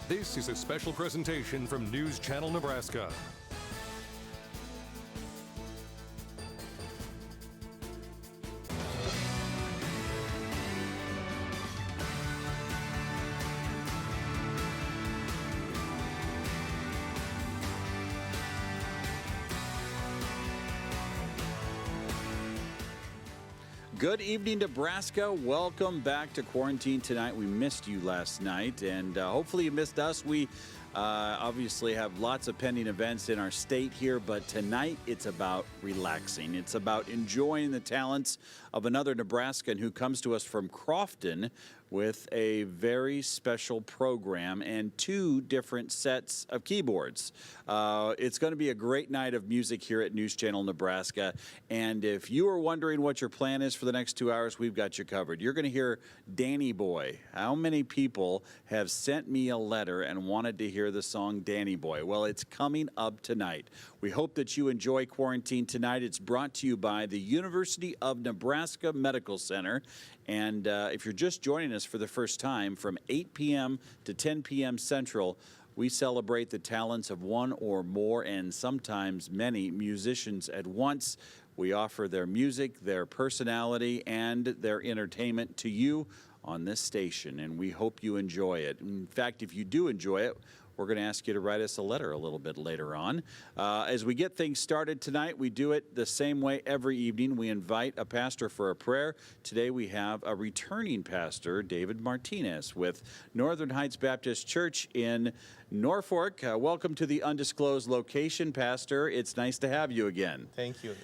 This is a special presentation from News Channel Nebraska. Good evening, Nebraska. Welcome back to Quarantine Tonight. We missed you last night, and hopefully you missed us. We obviously have lots of pending events in our state here, but tonight it's about relaxing. It's about enjoying the talents of another Nebraskan who comes to us from Crofton with a very special program and two different sets of keyboards. It's going to be a great night of music here at News Channel Nebraska. And if you are wondering what your plan is for the next 2 hours, we've got you covered. You're going to hear Danny Boy. How many people have sent me a letter and wanted to hear the song Danny Boy? Well, it's coming up tonight. We hope that you enjoy Quarantine Tonight. It's brought to you by the University of Nebraska Medical Center. And if you're just joining us for the first time, from 8 p.m. to 10 p.m. Central, we celebrate the talents of one or more and sometimes many musicians at once. We offer their music, their personality, and their entertainment to you on this station, and we hope you enjoy it. In fact, if you do enjoy it, we're going to ask you to write us a letter a little bit later on. As we get things started tonight, we do it the same way every evening. We invite a pastor for a prayer. Today we have a returning pastor, David Martinez, with Northern Heights Baptist Church in Norfolk. Welcome to the undisclosed location, Pastor. It's nice to have you again. Thank you.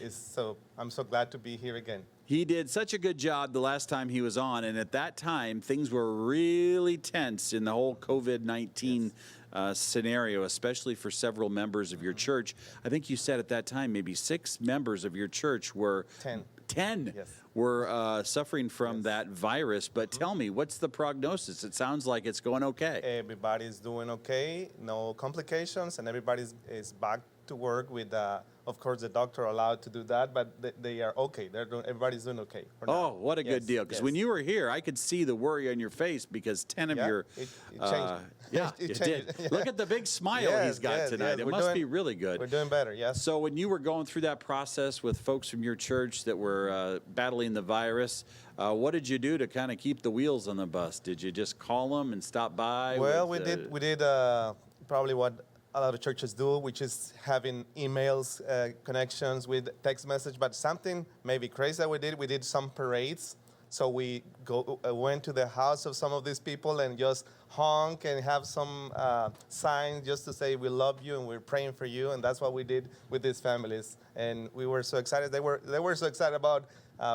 I'm so glad to be here again. He did such a good job the last time he was on, and at that time, things were really tense in the whole COVID-19 scenario, especially for several members of your church. I think you said at that time maybe 6 members of your church were... 10 yes. were suffering from that virus, but tell me, what's the prognosis? It sounds like it's going okay. Everybody's doing okay, no complications, and everybody is back to work with, of course, the doctor allowed to do that, but they are okay. Everybody's doing okay. Oh, what a good deal. Because when you were here, I could see the worry on your face because 10 of your... It changed. Yeah, it did. Yeah. Look at the big smile he's got tonight. It must be really good. We're doing better, yes. So when you were going through that process with folks from your church that were battling the virus, what did you do to kind of keep the wheels on the bus? Did you just call them and stop by? Well, we did probably what a lot of churches do, which is having emails, connections with text message, but something maybe crazy that we did some parades. So we went to the house of some of these people and just honk and have some signs just to say we love you and we're praying for you, and that's what we did with these families. And we were so excited. They were so excited about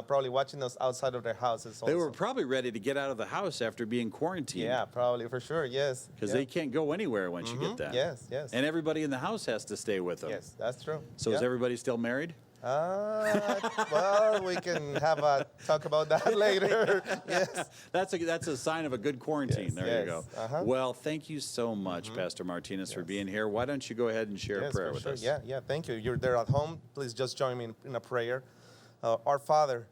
probably watching us outside of their houses also. They were probably ready to get out of the house after being quarantined. Yeah, probably, for sure, yes. Because they can't go anywhere once you get that. Yes, yes. And everybody in the house has to stay with them. Yes, that's true. So is everybody still married? Well, we can have a talk about that later. Yes. That's a sign of a good quarantine. Yes, there you go. Uh-huh. Well, thank you so much, Pastor Martinez, for being here. Why don't you go ahead and share a prayer with us? Yeah, thank you. You're there at home. Please just join me in a prayer. Our Father,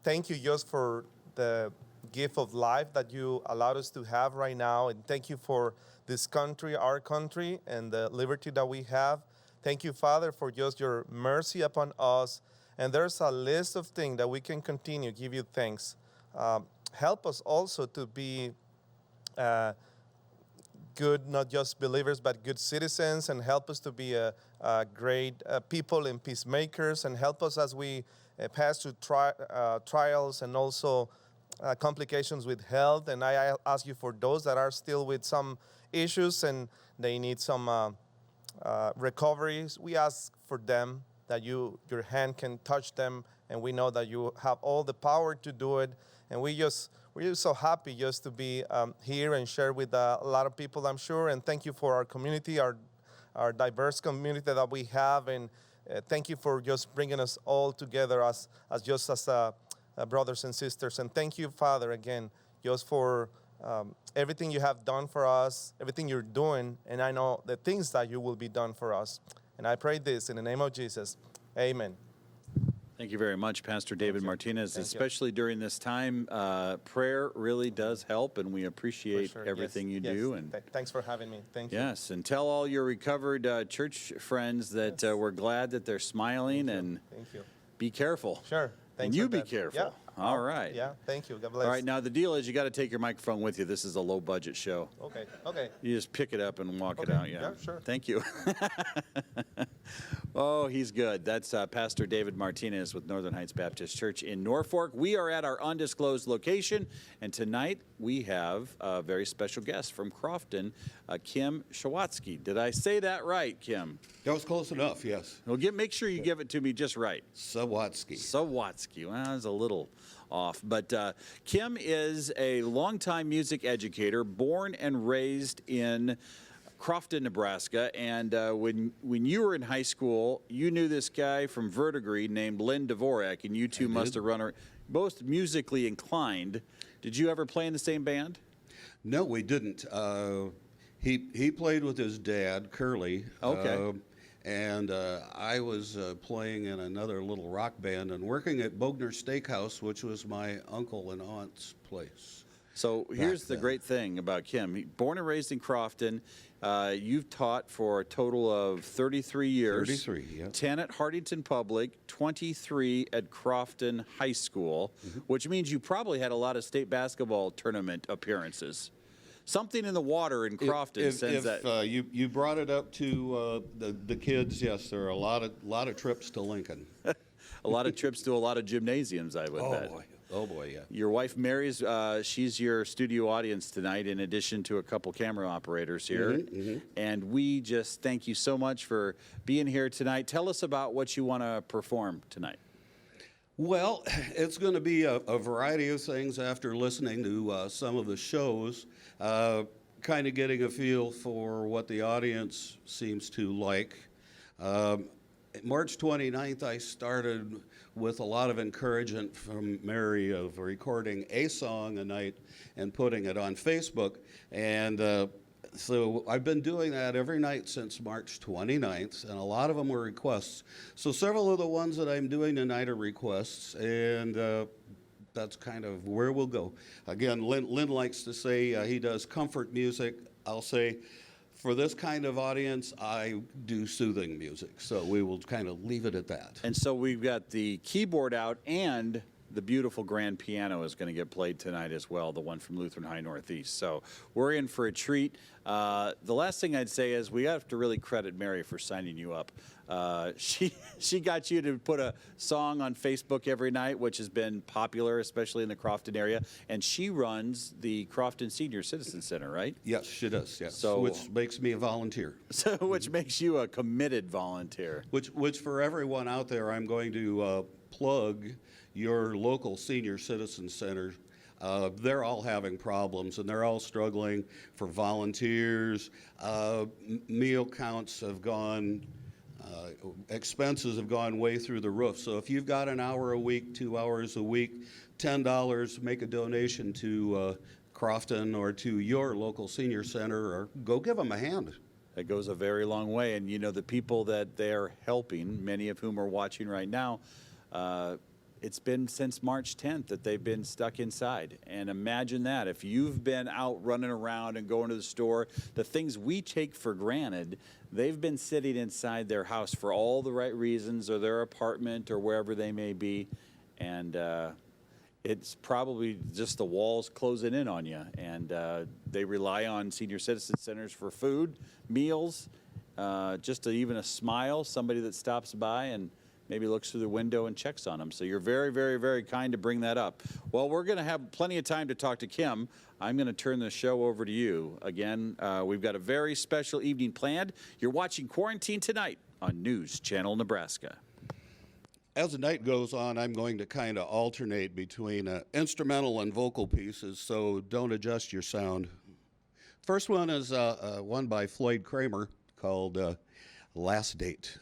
thank you just for the gift of life that you allowed us to have right now. And thank you for this country, our country, and the liberty that we have. Thank you, Father, for just your mercy upon us. And there's a list of things that we can continue, give you thanks. Help us also to be good, not just believers, but good citizens, and help us to be a great people and peacemakers, and help us as we pass through trials and also complications with health. And I ask you for those that are still with some issues and they need some recoveries. We ask for them that your hand can touch them, and we know that you have all the power to do it. And we're just so happy just to be here and share with a lot of people, I'm sure. And thank you for our community, our diverse community that we have, and thank you for just bringing us all together as brothers and sisters. And thank you, Father, again, just for everything you have done for us, everything you're doing, and I know the things that you will be done for us. And I pray this in the name of Jesus. Amen. Thank you very much, Pastor David Martinez. Thank you. Especially during this time, prayer really does help, and we appreciate For sure. everything Yes. you Yes. do. And Thanks for having me. Thank you. yes, and tell all your recovered church friends that we're glad that they're smiling, and Thank you. be careful. Sure. And Thanks you for be that. careful. Yeah. All right. Yeah. Thank you. God bless. All right, now the deal is you got to take your microphone with you. This is a low-budget show. Okay. Okay. You just pick it up and walk it Okay. out. Yeah. Yeah, sure. Thank you. Oh, he's good. That's Pastor David Martinez with Northern Heights Baptist Church in Norfolk. We are at our undisclosed location, and tonight we have a very special guest from Crofton, Kim Sawatzke. Did I say that right, Kim? That was close enough, yes. Well, make sure you give it to me just right. Sawatzke. Sawatzke. Well, that was a little off. But Kim is a longtime music educator, born and raised in Crofton, Nebraska. And when you were in high school, you knew this guy from Verdigris named Len Dvorak, and you two must have run both musically inclined. Did you ever play in the same band? No, we didn't. He played with his dad, Curly. Okay. And I was playing in another little rock band and working at Bogner Steakhouse, which was my uncle and aunt's place. So here's the then. great thing about Kim. Born and raised in Crofton, you've taught for a total of 33 years. 33, yeah. 10 at Hartington Public, 23 at Crofton High School, which means you probably had a lot of state basketball tournament appearances. Something in the water in Crofton sends that. You brought it up to the kids, yes, there are a lot of trips to Lincoln. A lot of trips to a lot of gymnasiums, I would bet. Oh boy, yeah. Your wife, Mary's, she's your studio audience tonight, in addition to a couple camera operators here. And we just thank you so much for being here tonight. Tell us about what you want to perform tonight. Well, it's going to be a variety of things after listening to some of the shows, kind of getting a feel for what the audience seems to like. March 29th, I started with a lot of encouragement from Mary of recording a song a night and putting it on Facebook. And so I've been doing that every night since March 29th, and a lot of them were requests. So several of the ones that I'm doing tonight are requests, and that's kind of where we'll go. Again, Lynn likes to say he does comfort music. I'll say, for this kind of audience, I do soothing music. So we will kind of leave it at that. And so we've got the keyboard out, and the beautiful grand piano is going to get played tonight as well, the one from Lutheran High Northeast. So we're in for a treat. The last thing I'd say is we have to really credit Mary for signing you up. She got you to put a song on Facebook every night, which has been popular, especially in the Crofton area. And she runs the Crofton Senior Citizen Center, right? Yes, she does, yes. So- Which makes me a volunteer. So, which makes you a committed volunteer. Which for everyone out there, I'm going to plug your local senior citizen center. They're all having problems, and they're all struggling for volunteers. Meal counts have gone, expenses have gone way through the roof. So if you've got an hour a week, 2 hours a week, $10, make a donation to Crofton or to your local senior center, or go give them a hand. It goes a very long way. And, you know, the people that they're helping, many of whom are watching right now, it's been since March 10th that they've been stuck inside. And imagine that. If you've been out running around and going to the store, the things we take for granted, they've been sitting inside their house for all the right reasons, or their apartment, or wherever they may be. And it's probably just the walls closing in on you. And they rely on senior citizen centers for food, meals, just even a smile, somebody that stops by and maybe looks through the window and checks on them. So you're very, very, very kind to bring that up. Well, we're going to have plenty of time to talk to Kim. I'm going to turn the show over to you. Again, we've got a very special evening planned. You're watching Quarantine Tonight on News Channel Nebraska. As the night goes on, I'm going to kind of alternate between instrumental and vocal pieces, so don't adjust your sound. First one is one by Floyd Kramer called Last Date.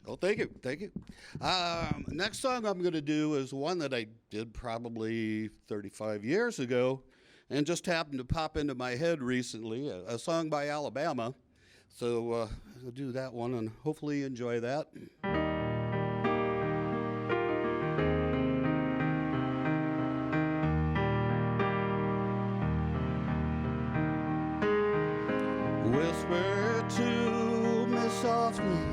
Oh, thank you, thank you. Next song I'm going to do is one that I did probably 35 years ago, and just happened to pop into my head recently. A song by Alabama. So I'll do that one, and hopefully you enjoy that. Whisper to me softly,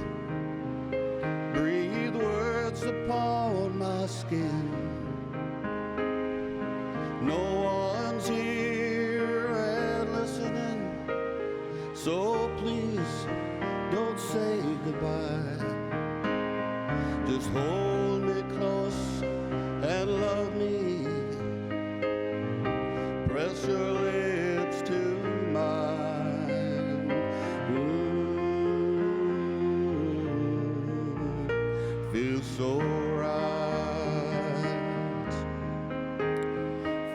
breathe words upon my skin. No one's here and listening, so please don't say goodbye. Just hold me close and love me. Press your lips to mine. Feels so right.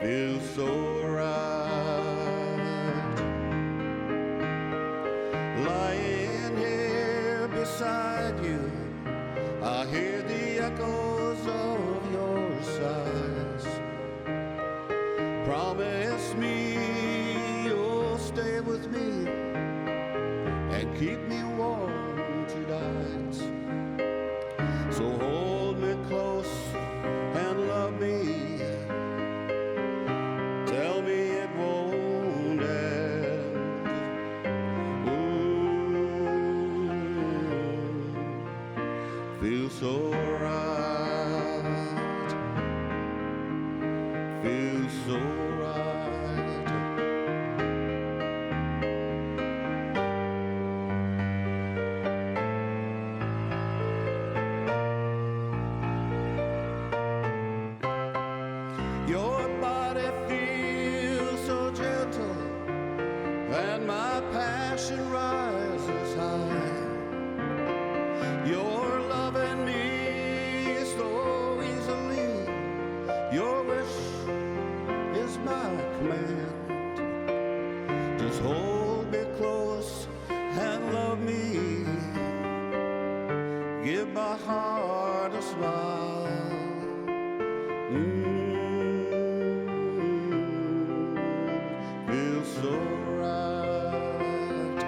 Feels so right. Lying here beside you, I hear the echoes of your sighs. Promise me you'll stay with me and keep me warm tonight. So hold me close and love me. Tell me it won't end. Ooh, feels so right. Feels so right. Your body feels so gentle, and my passion rises high. You're loving me so easily. Your wish is my command. Just hold me close and love me. Give my heart a smile. Feels so right.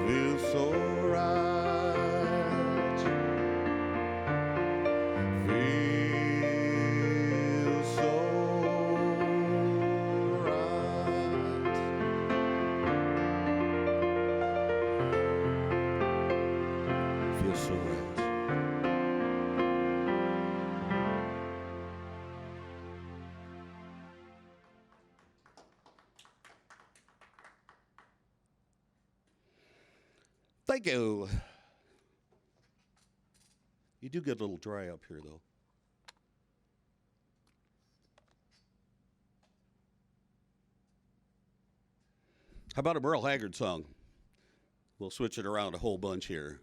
Feels so right. Feels so right. Feels so right. Thank you. You do get a little dry up here, though. How about a Merle Haggard song? We'll switch it around a whole bunch here.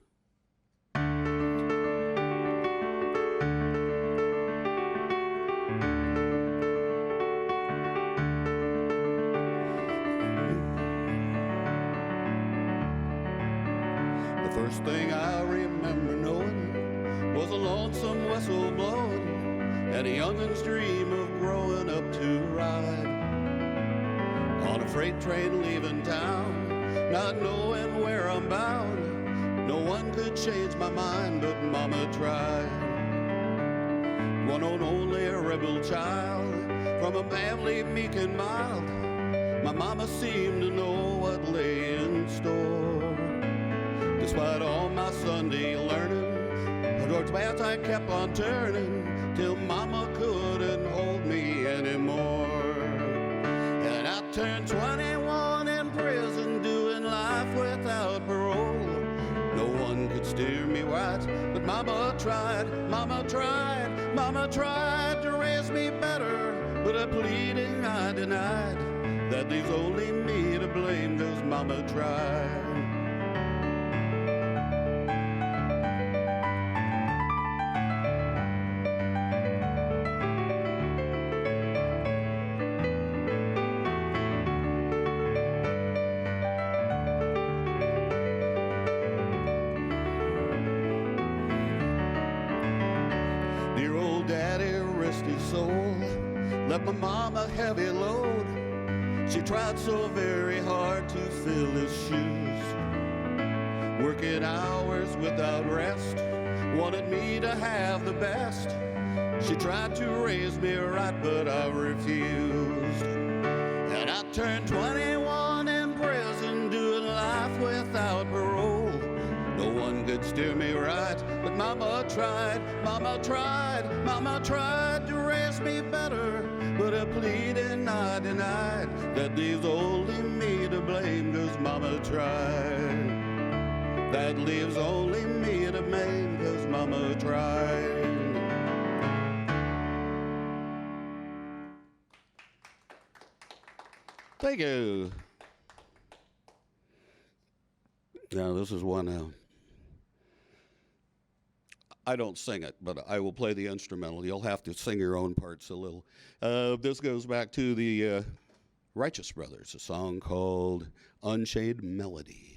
The first thing I remember knowing was a lonesome whistle blowing and a youngin's dream of growing up to ride on a freight train leaving town, not knowing where I'm bound. No one could change my mind, but Mama tried. One and only a rebel child from a family meek and mild. My mama seemed to know what lay in store. Despite all my Sunday learning, towards paths I kept on turning till Mama couldn't hold me anymore. And I turned 21 in prison, doing life without parole. No one could steer me right, but Mama tried, Mama tried, Mama tried to raise me better. But a pleading I denied, that leaves only me to blame, 'cause Mama tried. soul. Left my mom a heavy load. She tried so very hard to fill his shoes. Working hours without rest, wanted me to have the best. She tried to raise me right, but I refused. And I turned 21 in prison, doing life without parole. No one could steer me right, but Mama tried, Mama tried, Mama tried to raise me better. But I pleaded and I denied that leaves only me to blame, 'cause Mama tried. That leaves only me to blame, 'cause Mama tried. Thank you. Now this is one. I don't sing it, but I will play the instrumental. You'll have to sing your own parts a little. This goes back to the Righteous Brothers, a song called Unchained Melody.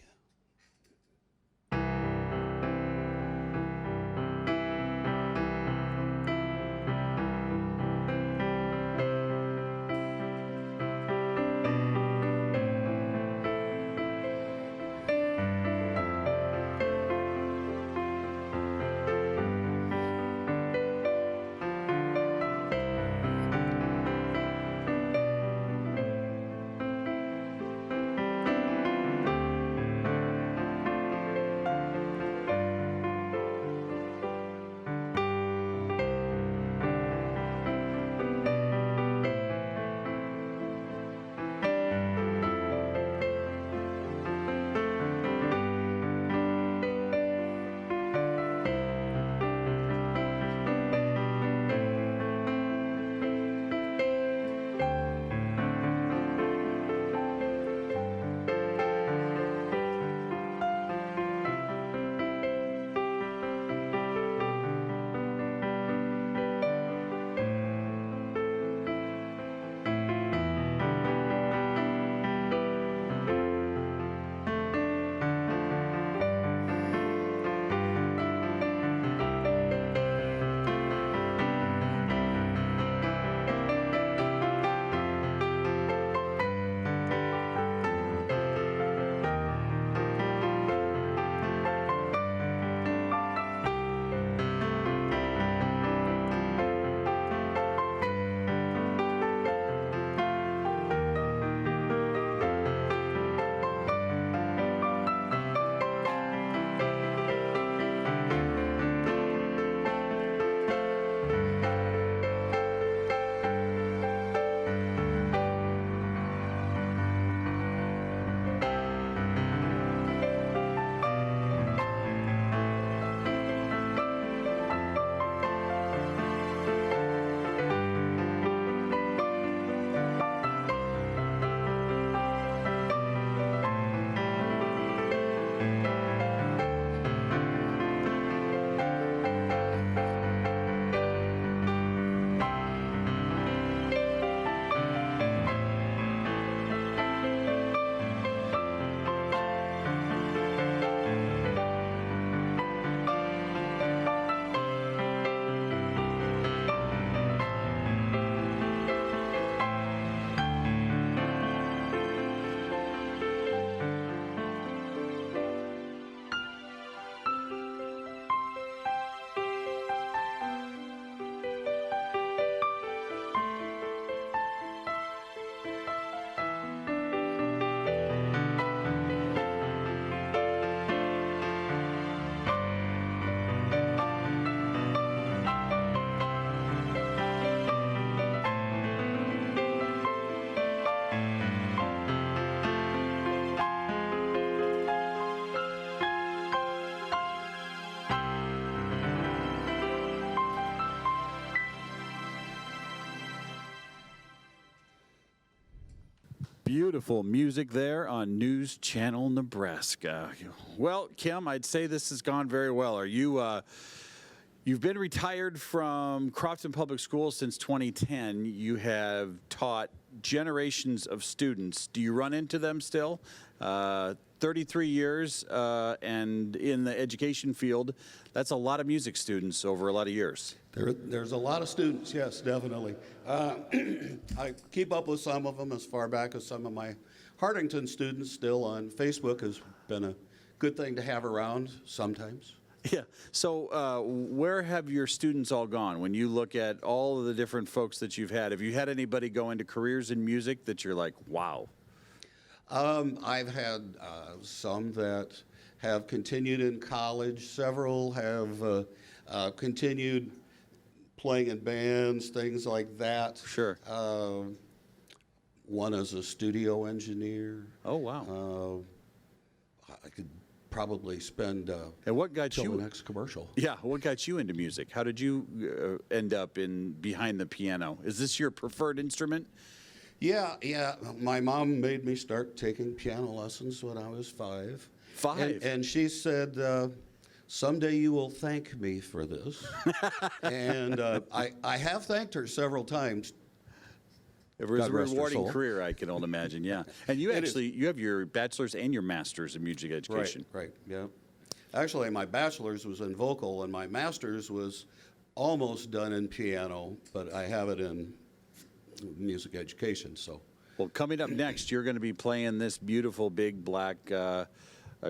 Beautiful music there on News Channel Nebraska. Well, Kim, I'd say this has gone very well. Are you You've been retired from Crofton Public Schools since 2010. You have taught generations of students. Do you run into them still? 33 years and in the education field, that's a lot of music students over a lot of years. There's a lot of students, yes, definitely. I keep up with some of them as far back as some of my Hartington students still on Facebook has been a good thing to have around sometimes. Yeah. So where have your students all gone? When you look at all of the different folks that you've have you had anybody go into careers in music that you're like, wow? I've had some that have continued in college. Several have continued playing in bands, things like that. Sure. One is a studio engineer. Oh, wow. I could probably spend and what got till you the next commercial. Yeah, what got you into music? How did you end up behind the piano? Is this your preferred instrument? Yeah. My mom made me start taking piano lessons when I was 5. 5? And she said, someday you will thank me for this. And I have thanked her several times. It was God a rest her rewarding soul. career, I can only imagine, yeah. And you you have your bachelor's and your master's in music education. Right, yeah. Actually, my bachelor's was in vocal, and my master's was almost done in piano, but I have it in music education, so. Well, coming up next, you're going to be playing this beautiful big black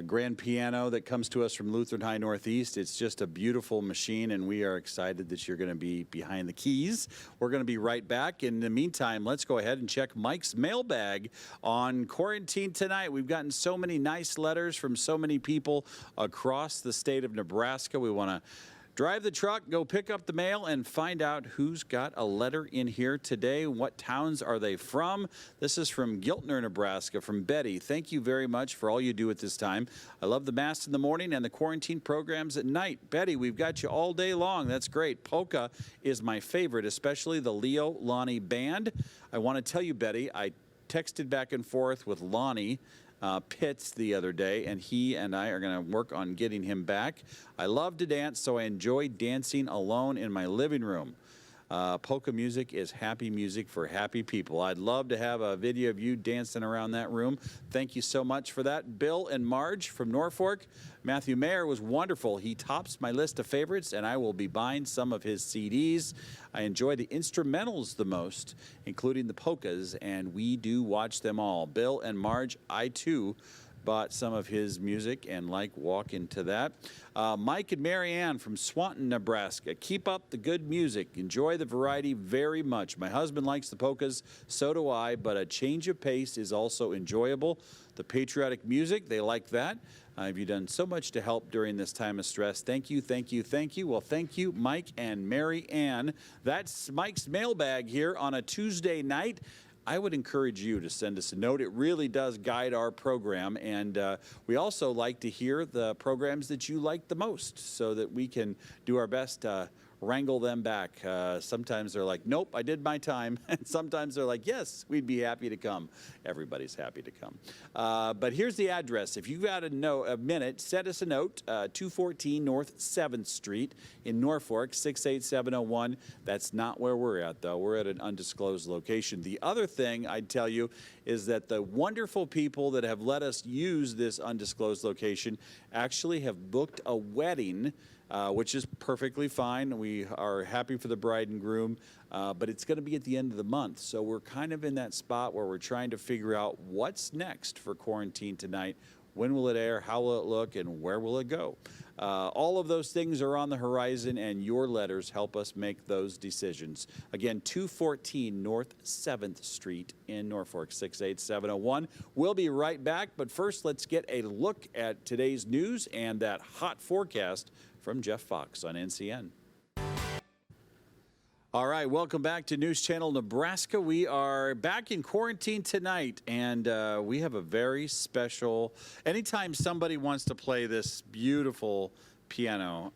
grand piano that comes to us from Lutheran High Northeast. It's just a beautiful machine, and we are excited that you're going to be behind the keys. We're going to be right back. In the meantime, let's go ahead and check Mike's mailbag on Quarantine Tonight. We've gotten so many nice letters from so many people across the state of Nebraska. We want to drive the truck, go pick up the mail, and find out who's got a letter in here today. What towns are they from? This is from Giltner, Nebraska, from Betty. Thank you very much for all you do at this time. I love the Mass in the morning and the quarantine programs at night. Betty, we've got you all day long. That's great. Polka is my favorite, especially the Leo Lonnie Band. I want to tell you, Betty, I texted back and forth with Lonnie Pitts the other day, and he and I are going to work on getting him back. I love to dance, so I enjoy dancing alone in my living room. Polka music is happy music for happy people. I'd love to have a video of you dancing around that room. Thank you so much for that. Bill and Marge from Norfolk. Matthew Mayer was wonderful. He tops my list of favorites, and I will be buying some of his CDs. I enjoy the instrumentals the most, including the polkas, and we do watch them all. Bill and Marge, I too bought some of his music and like walking to that. Mike and Mary Ann from Swanton, Nebraska. Keep up the good music. Enjoy the variety very much. My husband likes the polkas, so do I, but a change of pace is also enjoyable. The patriotic music, they like that. You've done so much to help during this time of stress. Thank you, thank you, thank you. Well, thank you, Mike and Mary Ann. That's Mike's mailbag here on a Tuesday night. I would encourage you to send us a note. It really does guide our program, and we also like to hear the programs that you like the most so that we can do our best to wrangle them back. Sometimes they're like, nope, I did my time. And sometimes they're like, yes, we'd be happy to come. Everybody's happy to come. But here's the address. If you've got a minute, send us a note, 214 North 7th Street in Norfolk, 68701. That's not where we're at, though. We're at an undisclosed location. The other thing I'd tell you is that the wonderful people that have let us use this undisclosed location actually have booked a wedding, which is perfectly fine. We are happy for the bride and groom, but it's going to be at the end of the month. So we're kind of in that spot where we're trying to figure out what's next for Quarantine Tonight. When will it air? How will it look? And where will it go? All of those things are on the horizon, and your letters help us make those decisions. Again, 214 North 7th Street in Norfolk, 68701. We'll be right back, but first let's get a look at today's news and that hot forecast from Jeff Fox on NCN. All right, welcome back to News Channel Nebraska. We are back in quarantine tonight, and we have a very special, anytime somebody wants to play this beautiful piano,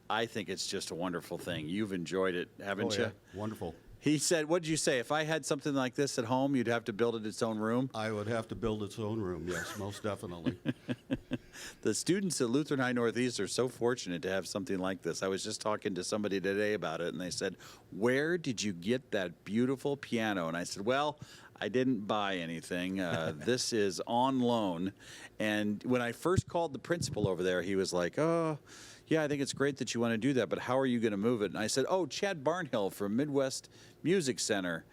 I think it's just a wonderful thing. You've enjoyed it, haven't you? Wonderful. He said, what did you say? If I had something like this at home, you'd have to build it its own room? I would have to build its own room, yes, most definitely. The students at Lutheran High Northeast are so fortunate to have something like this. I was just talking to somebody today about it, and they said, "Where did you get that beautiful piano?" And I said, "Well, I didn't buy anything. This is on loan." And when I first called the principal over there, he was like, "Oh, yeah, I think it's great that you want to do that, but how are you going to move it?" And I said, "Oh, Chad Barnhill from Midwest Music Center."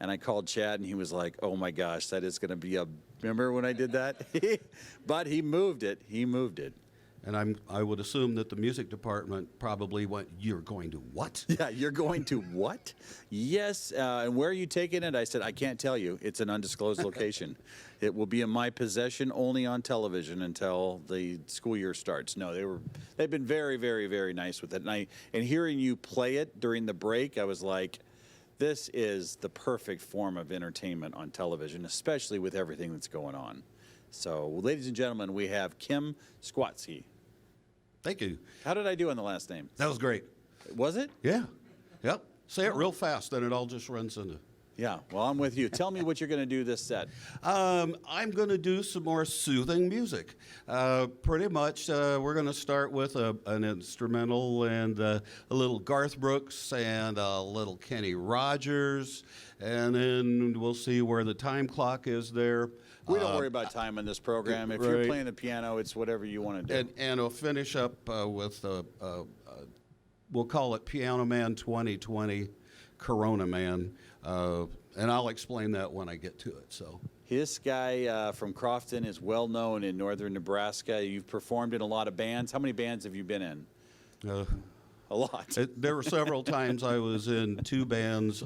And I called Chad, and he was like, "Oh my gosh, that is going to be a..." Remember when I did that? But he moved it. He moved it. And I would assume that the music department probably went, "You're going to what?" Yeah, you're going to what? Yes. And where are you taking it? I said, "I can't tell you. It's an undisclosed location. It will be in my possession only on television until the school year starts." No, they've been very, very, very nice with it. And hearing you play it during the break, I was like, this is the perfect form of entertainment on television, especially with everything that's going on. So, ladies and gentlemen, we have Kim Sawatzke. Thank you. How did I do on the last name? That was great. Was it? Yeah. Yep. Say it real fast, then it all just runs into. Yeah, well, I'm with you. Tell me what you're going to do this set. I'm going to do some more soothing music. Pretty much, we're going to start with an instrumental and a little Garth Brooks and a little Kenny Rogers, and then we'll see where the time clock is there. We don't worry about time on this program. If you're playing the piano, it's whatever you want to do. And we'll finish up with, we'll call it Piano Man 2020, Corona Man. And I'll explain that when I get to it. So this guy from Crofton is well known in northern Nebraska. You've performed in a lot of bands. How many bands have you been in? A lot. There were several times I was in two bands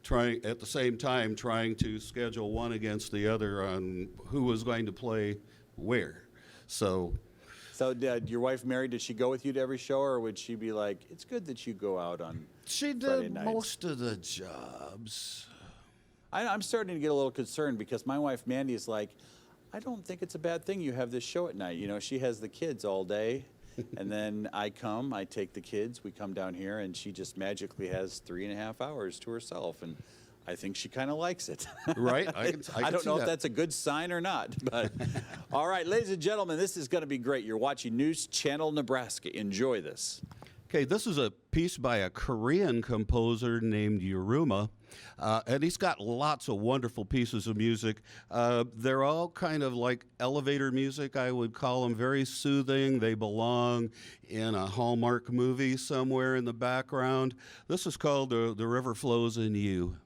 trying at the same time, trying to schedule one against the other on who was going to play where. So your wife married, did she go with you to every show, or would she be like, "It's good that you go out on she Friday did nights"? Most of the jobs. I'm starting to get a little concerned because my wife Mandy is like, "I don't think it's a bad thing you have this show at night." You know, she has the kids all day, and then I take the kids, we come down here, and she just magically has 3.5 hours to herself, and I think she kind of likes it. Right? I don't know if that's a good sign or not, but all right, ladies and gentlemen, this is going to be great. You're watching News Channel Nebraska. Enjoy this. Okay, this is a piece by a Korean composer named Yuruma, and he's got lots of wonderful pieces of music. They're all kind of like elevator music, I would call them, very soothing. They belong in a Hallmark movie somewhere in the background. This is called The River Flows in You.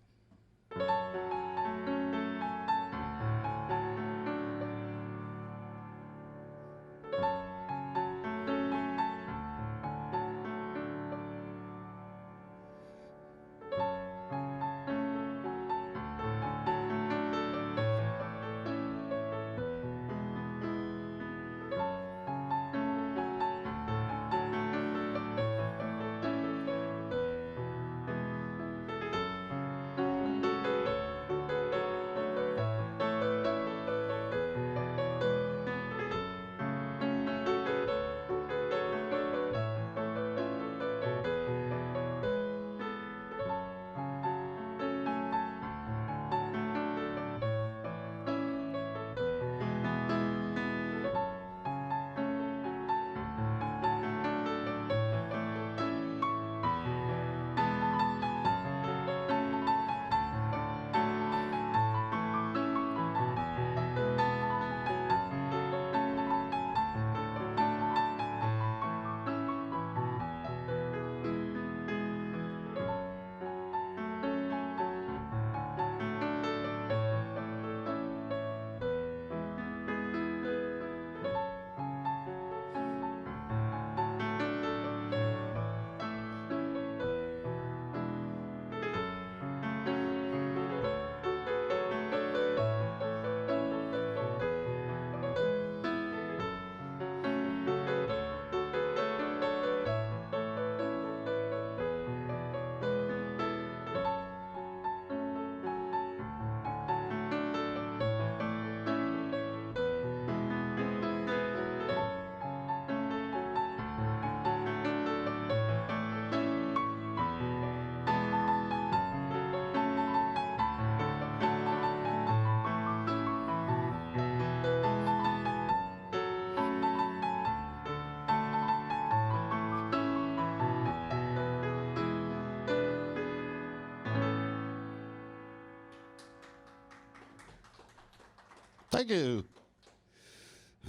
Thank you.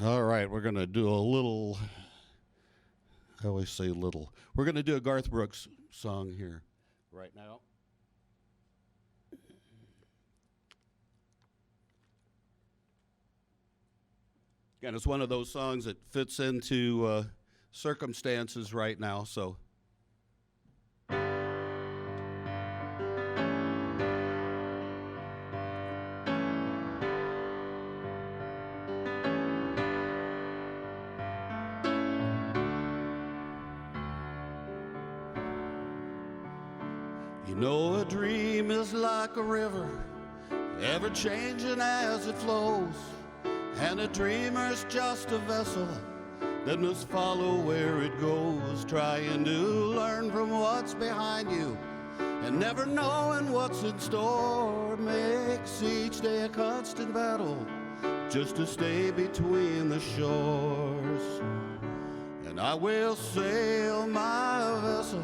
All right, we're going to do a little, I always say little. We're going to do a Garth Brooks song here right now. Again, it's one of those songs that fits into circumstances right now, so. You know, a dream is like a river, ever changing as it flows. And a dreamer's just a vessel that must follow where it goes, trying to learn from what's behind you and never knowing what's in store. Makes each day a constant battle just to stay between the shores. And I will sail my vessel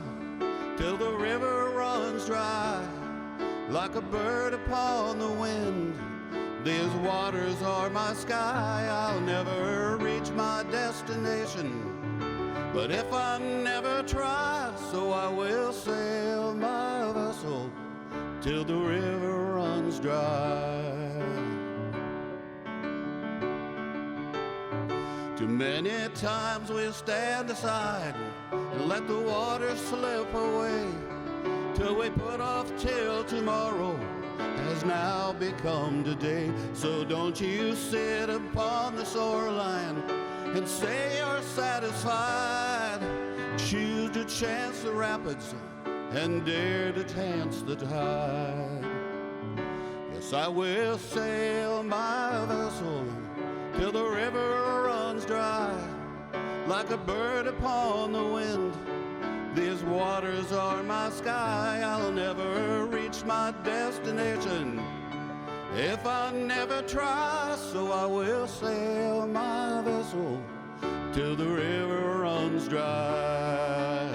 till the river runs dry, like a bird upon the wind. These waters are my sky. I'll never reach my destination, but if I never try, so I will sail my vessel till the river runs dry. Too many times we stand aside and let the water slip away, till we put off till tomorrow has now become today. So don't you sit upon the shoreline and say you're satisfied. Choose to chance the rapids and dare to chance the tide. Yes, I will sail my vessel till the river runs dry, like a bird upon the wind. These waters are my sky. I'll never reach my destination if I never try, so I will sail my vessel till the river runs dry.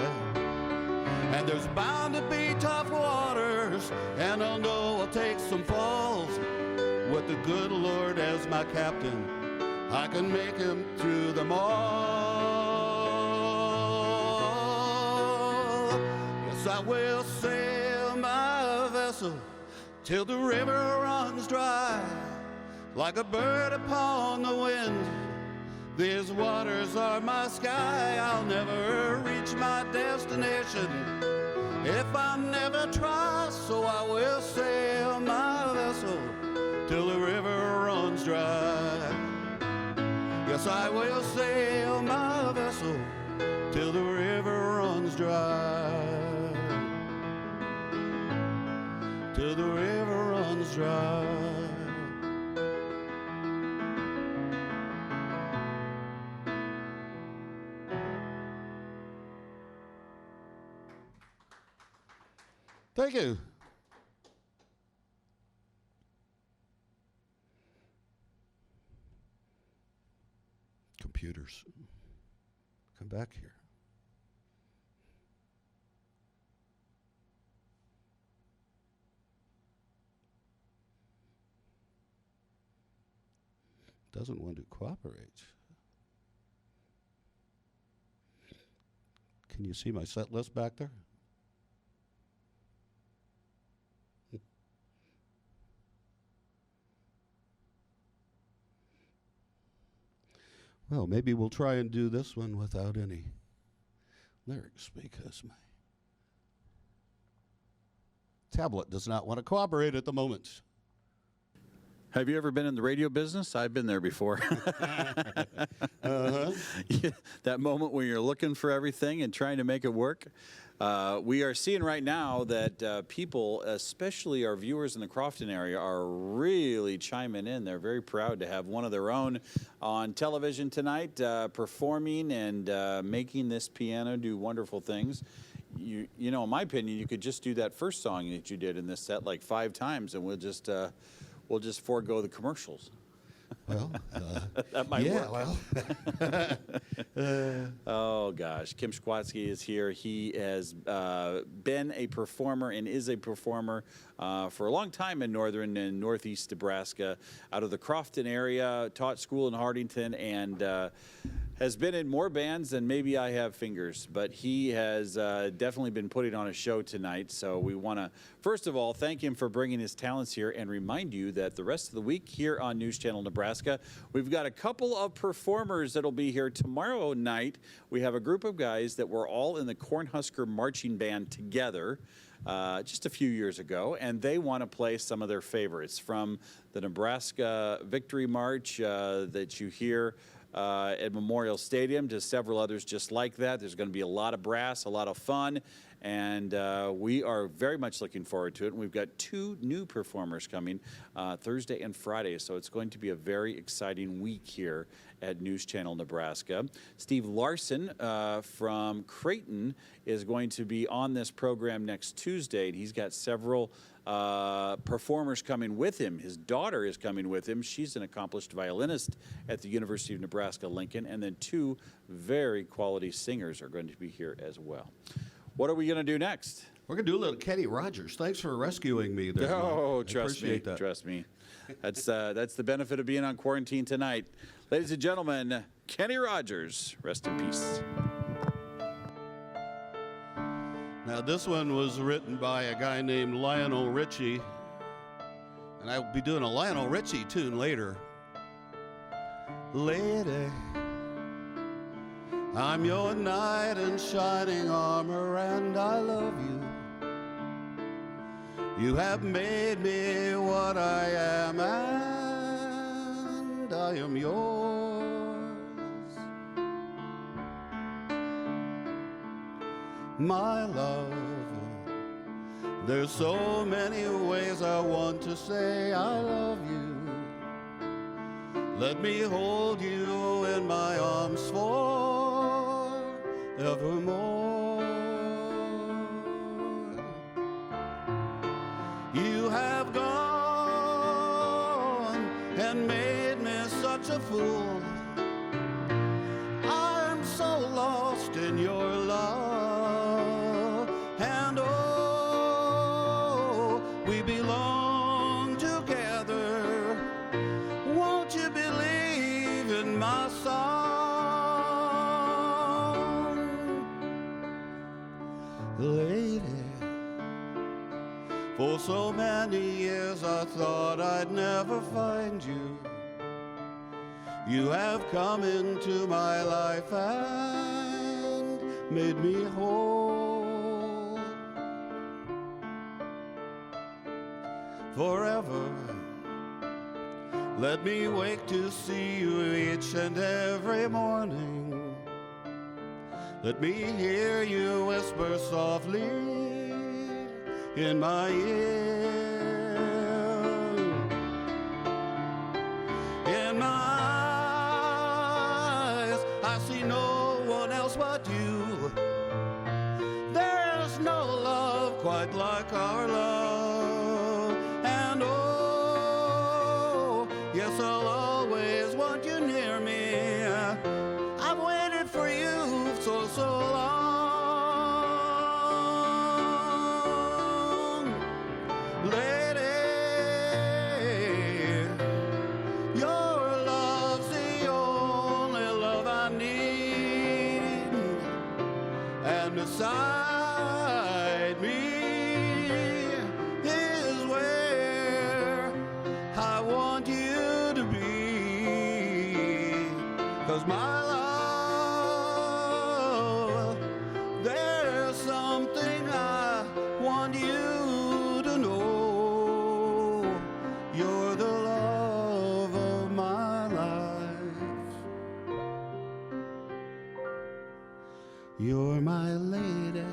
And there's bound to be tough waters, and I'll know I'll take some falls. With the good Lord as my captain, I can make him through them all. Yes, I will sail my vessel till the river runs dry, like a bird upon the wind. These waters are my sky. I'll never reach my destination if I never try, so I will sail my vessel till the river runs dry. Yes, I will sail my vessel till the river runs dry. Till the river runs dry. Thank you. Computers, come back here. Doesn't want to cooperate. Can you see my set list back there? Well, maybe we'll try and do this one without any lyrics because my tablet does not want to cooperate at the moment. Have you ever been in the radio business? I've been there before. Yeah, that moment when you're looking for everything and trying to make it work. We are seeing right now that people, especially our viewers in the Crofton area, are really chiming in. They're very proud to have one of their own on television tonight, performing and making this piano do wonderful things. You know, in my opinion, you could just do that first song that you did in this set like 5 times, and we'll just forego the commercials. Well, That might yeah, work. well. Oh, gosh. Kim Sawatzke is here. He has been a performer and is a performer for a long time in northern and northeast Nebraska, out of the Crofton area, taught school in Hardington, and has been in more bands than maybe I have fingers. But he has definitely been putting on a show tonight. So we want to, first of all, thank him for bringing his talents here and remind you that the rest of the week here on News Channel Nebraska, we've got a couple of performers that'll be here tomorrow night. We have a group of guys that were all in the Cornhusker marching band together just a few years ago, and they want to play some of their favorites from the Nebraska Victory March that you hear at Memorial Stadium to several others just like that. There's going to be a lot of brass, a lot of fun, and we are very much looking forward to it. And we've got two new performers coming Thursday and Friday, so it's going to be a very exciting week here at News Channel Nebraska. Steve Larson from Creighton is going to be on this program next Tuesday, and he's got several performers coming with him. His daughter is coming with him. She's an accomplished violinist at the University of Nebraska-Lincoln, and then two very quality singers are going to be here as well. What are we going to do next? We're going to do a little Kenny Rogers. Thanks for rescuing me there. Oh, Mike. trust me, Appreciate that. trust me. That's the benefit of being on quarantine tonight. Ladies and gentlemen, Kenny Rogers, rest in peace. Now, this one was written by a guy named Lionel Richie, and I'll be doing a Lionel Richie tune later. Lady, I'm your knight in shining armor, and I love you. You have made me what I am, and I am yours. My love, there's so many ways I want to say I love you. Let me hold you in my arms forevermore. You have gone and made me such a fool. I'm so lost in your love, and oh, we belong together. Won't you believe in my song, lady? For so many years I thought I'd never find you. You have come into my life and made me whole. Forever, let me wake to see you each and every morning. Let me hear you whisper softly in my ear. In my eyes, I see no one else but you. There's no love quite like our love. And oh, yes, I'll always want you near me. I've waited for you so long. Lady, your love's the only love I need. And beside me is where I want you to be. 'Cause my love, there's something I want you to know. You're the love of my life. You're my lady.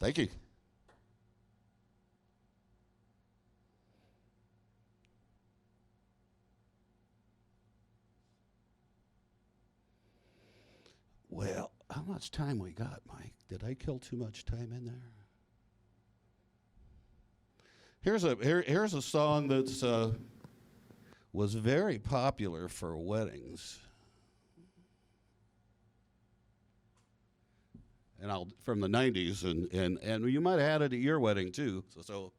Thank you. much time we got, Mike? Did I kill too much time in there? Here's a song that's was very popular for weddings. And from the 90s, and you might have had it at your wedding too. So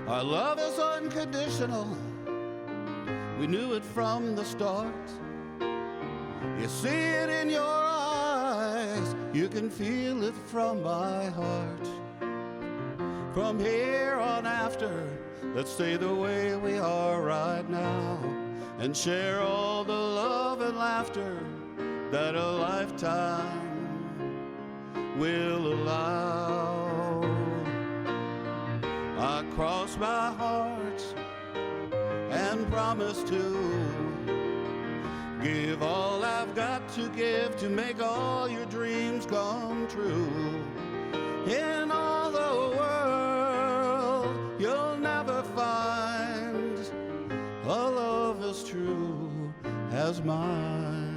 our love is unconditional. We knew it from the start. You see it in your eyes. You can feel it from my heart. From here on after, let's stay the way we are right now and share all the love and laughter that a lifetime will allow. I cross my heart and promise to give all I've got to give to make all your dreams come true. In all the world, you'll never find a love as true as mine.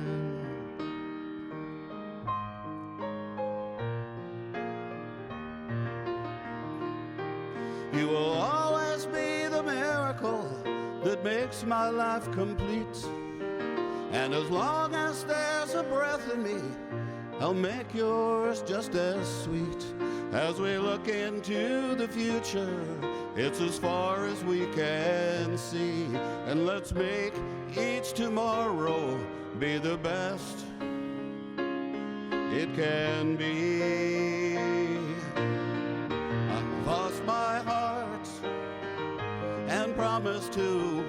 You will always be the miracle that makes my life complete. And as long as there's a breath in me, I'll make yours just as sweet. As we look into the future, it's as far as we can see. And let's make each tomorrow be the best it can be. I've lost my heart and promised to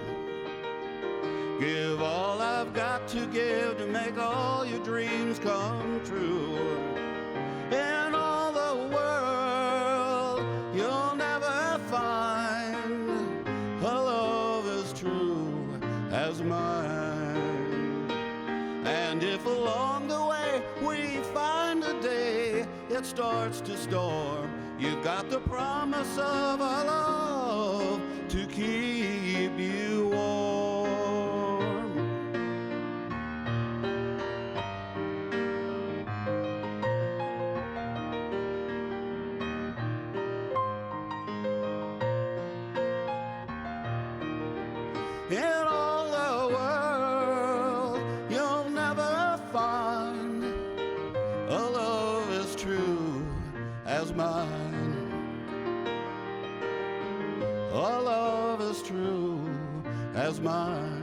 give all I've got to give to make all your dreams come true. In all the world, you'll never find a love as true as mine. And if along the way we find a day it starts to storm, you've got the promise of our love to keep you warm. In all the world, you'll never find a love as true as mine. A love as true as mine.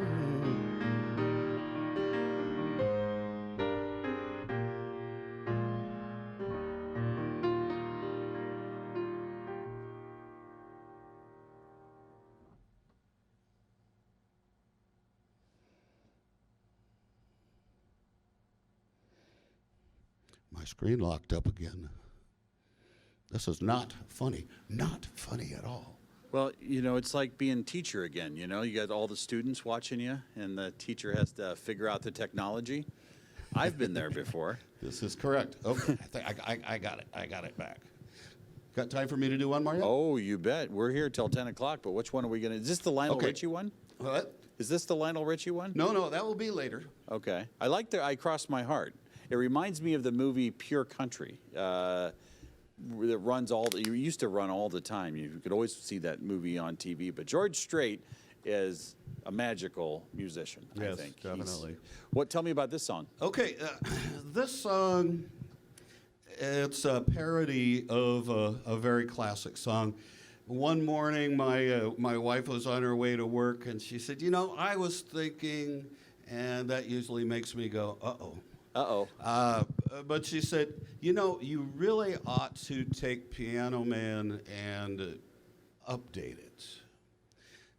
My screen locked up again. This is not funny. Not funny at all. Well, you know, it's like being teacher again. You know, you got all the students watching you, and the teacher has to figure out the technology. I've been there before. This is correct. Okay, I got it. I got it back. Got time for me to do one more yet? Oh, you bet. We're here till 10 o'clock, but which one are we going to? Is this the Lionel Richie one? What? Is this the Lionel Richie one? No, that will be later. Okay. I like the I Cross My Heart. It reminds me of the movie Pure Country. That runs you used to run all the time. You could always see that movie on TV. But George Strait is a magical musician, I think. Definitely. Tell me about this song. Okay, this song, it's a parody of a very classic song. One morning, my wife was on her way to work, and she said, "You know, I was thinking," and that usually makes me go, "Uh-oh." Uh-oh. But she said, "You know, you really ought to take Piano Man and update it."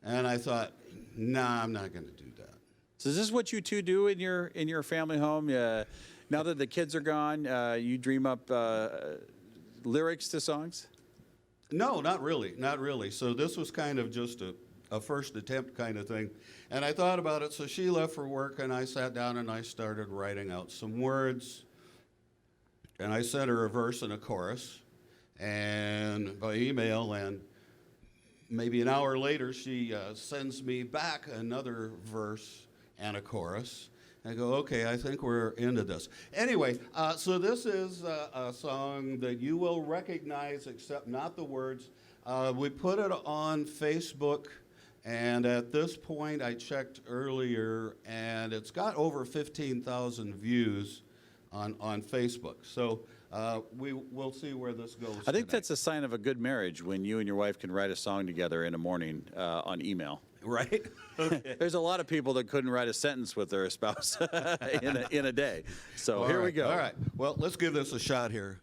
And I thought, nah, I'm not going to do that. So is this what you two do in your family home? Now that the kids are gone, you dream up lyrics to songs? No, not really, not really. So this was kind of just a first attempt kind of thing. And I thought about it, so she left for work, and I sat down and I started writing out some words. And I sent her a verse and a chorus, and by email, and maybe an hour later, she sends me back another verse and a chorus. I go, okay, I think we're into this. Anyway, so this is a song that you will recognize, except not the words. We put it on Facebook, and at this point, I checked earlier, and it's got over 15,000 views on Facebook. So we'll see where this goes. I think that's a sign of a good marriage when you and your wife can write a song together in the morning on email. Right? Okay. There's a lot of people that couldn't write a sentence with their spouse in a day. So here we go. All right. Well, let's give this a shot here.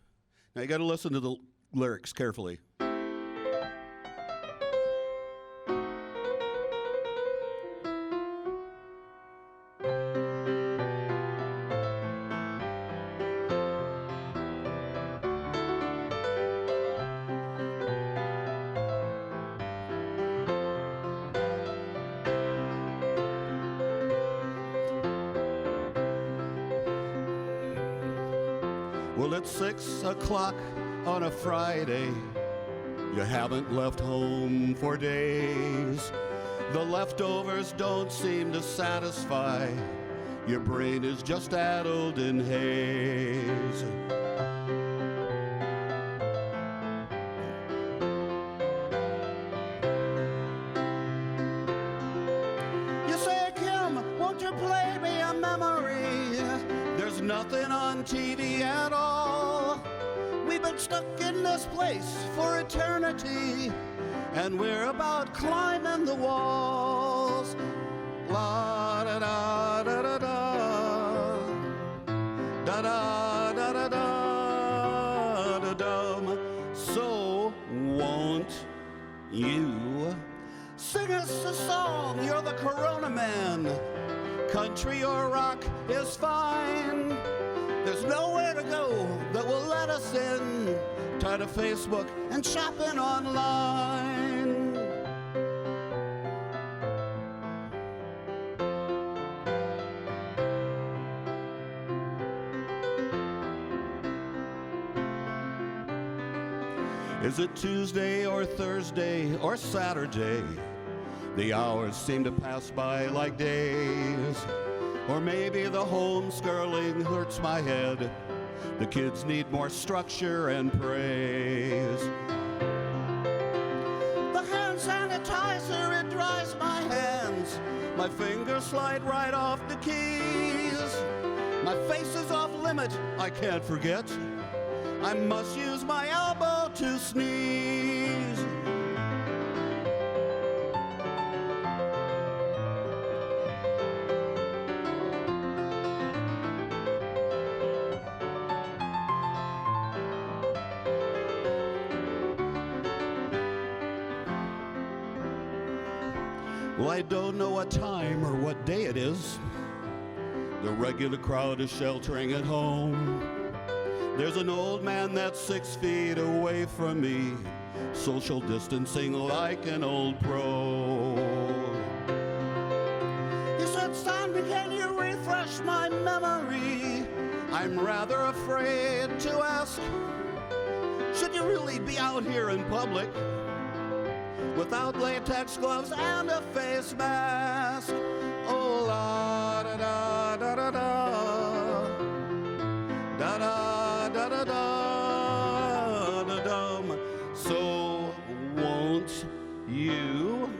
Now, you got to listen to the lyrics carefully. Well, it's 6 o'clock on a Friday. You haven't left home for days. The leftovers don't seem to satisfy. Your brain is just addled in haze. You say, Kim, won't you play me a memory? There's nothing on TV at all. We've been stuck in this place for eternity, and we're about climbing the walls. La da da da da da da da da da da da dum. So won't you sing us a song? You're the Corona Man. Country or rock is fine. There's nowhere to go that will let us in. Tired of Facebook and shopping online. Is it Tuesday or Thursday or Saturday? The hours seem to pass by like days. Or maybe the homeschooling hurts my head. The kids need more structure and praise. The hand sanitizer, it dries my hands. My fingers slide right off the keys. My face is off limit, I can't forget. I must use my elbow to sneeze. Well, I don't know what time or what day it is. The regular crowd is sheltering at home. There's an old man that's 6 feet away from me, social distancing like an old pro. He said, Sandy, can you refresh my memory? I'm rather afraid to ask, should you really be out here in public without latex gloves and a face mask? Oh, la da da da da da da da da da da da dum. So won't you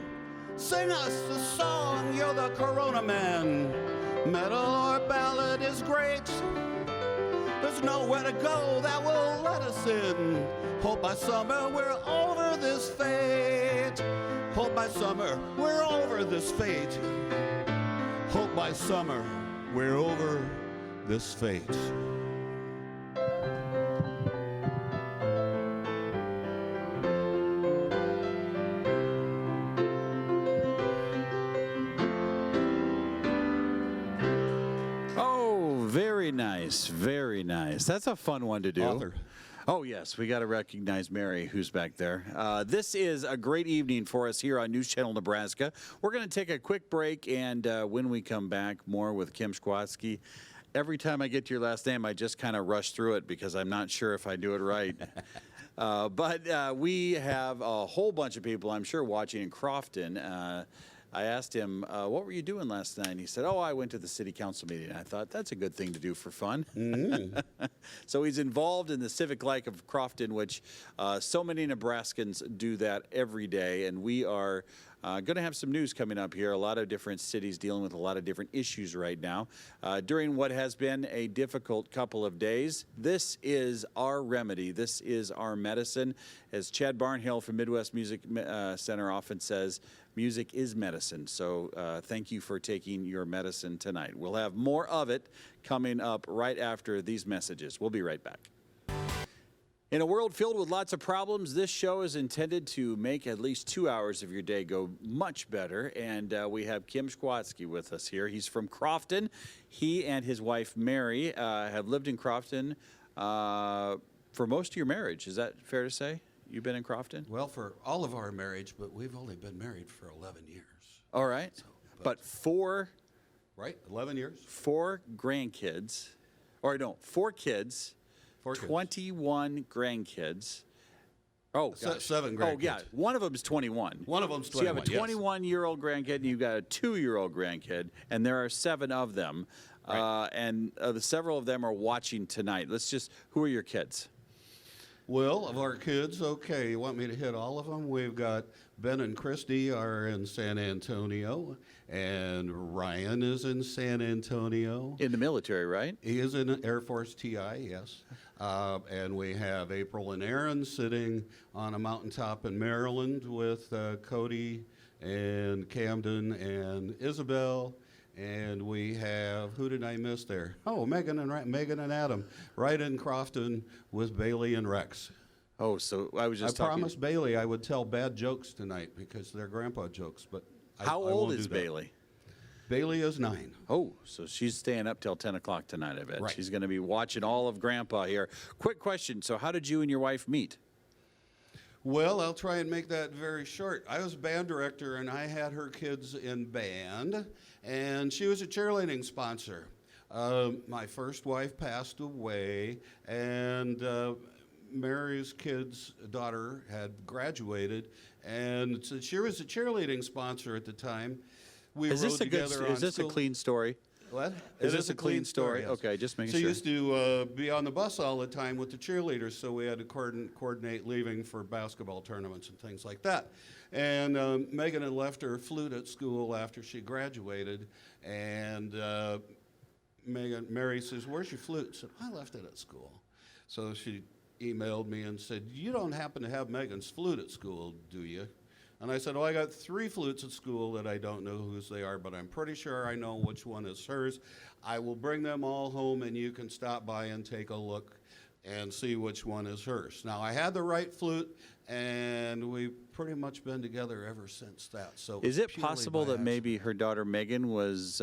sing us a song? You're the Corona Man. Metal or ballad is great. There's nowhere to go that will let us in. Hope by summer we're over this fate. Hope by summer we're over this fate. Hope by summer we're over this fate. Oh, very nice, very nice. That's a fun one to do. Author. Oh, yes, we got to recognize Mary, who's back there. This is a great evening for us here on News Channel Nebraska. We're going to take a quick break, and when we come back, more with Kim Sawatzke. Every time I get to your last name, I just kind of rush through it because I'm not sure if I do it right. But we have a whole bunch of people, I'm sure, watching in Crofton. I asked him, what were you doing last night? And he said, I went to the city council meeting. I thought, that's a good thing to do for fun. So he's involved in the civic life of Crofton, which so many Nebraskans do that every day. And we are going to have some news coming up here. A lot of different cities dealing with a lot of different issues right now. During what has been a difficult couple of days, this is our remedy. This is our medicine. As Chad Barnhill from Midwest Music Center often says, music is medicine. So thank you for taking your medicine tonight. We'll have more of it coming up right after these messages. We'll be right back. In a world filled with lots of problems, this show is intended to make at least 2 hours of your day go much better. And we have Kim Sawatzke with us here. He's from Crofton. He and his wife, Mary, have lived in Crofton for most of your marriage. Is that fair to say? You've been in Crofton? Well, for all of our marriage, but we've only been married for 11 years. All right. So, but four... Right, 11 years. 4 grandkids, or no, 4 kids, 4 kids. 21 grandkids. Oh, gosh. 7 grandkids. Oh, yeah. One of them's 21. One of them's So you have a 21, yes. 21-year-old grandkid, and you've got a 2-year-old grandkid, and there are 7 of them. Right. And several of them are watching tonight. Who are your kids? Well, of our kids, okay, you want me to hit all of them? We've got Ben and Christy are in San Antonio, and Ryan is in San Antonio. In the military, right? He is in Air Force TI, yes. And we have April and Aaron sitting on a mountaintop in Maryland with Cody and Camden and Isabel. And we have, who did I miss there? Oh, Megan and Adam, right in Crofton with Bailey and Rex. Oh, so I was just I promised Bailey I would tell bad jokes tonight because they're grandpa jokes, but How I old won't is do that. Bailey? Bailey is 9. Oh, so she's staying up till 10 o'clock tonight, I bet. Right. She's going to be watching all of Grandpa here. Quick question. So how did you and your wife meet? Well, I'll try and make that very short. I was band director, and I had her kids in band, and she was a cheerleading sponsor. My first wife passed away, and Mary's kid's daughter had graduated, and so she was a cheerleading sponsor at the time. We Is rode this a together on Is this a school- clean story? What? Is It this a clean story? yes. Okay, just making so sure. used to be on the bus all the time with the cheerleaders, so we had to coordinate leaving for basketball tournaments and things like that. And Megan had left her flute at school after she graduated, and Mary says, "Where's your flute?" I said, "I left it at school." So she emailed me and said, "You don't happen to have Megan's flute at school, do you?" And I said, "Oh, I got 3 flutes at school that I don't know whose they are, but I'm pretty sure I know which one is hers. I will bring them all home, and you can stop by and take a look and see which one is hers." Now, I had the right flute, and we've pretty much been together ever since that. So Is it purely possible by that maybe her daughter Megan was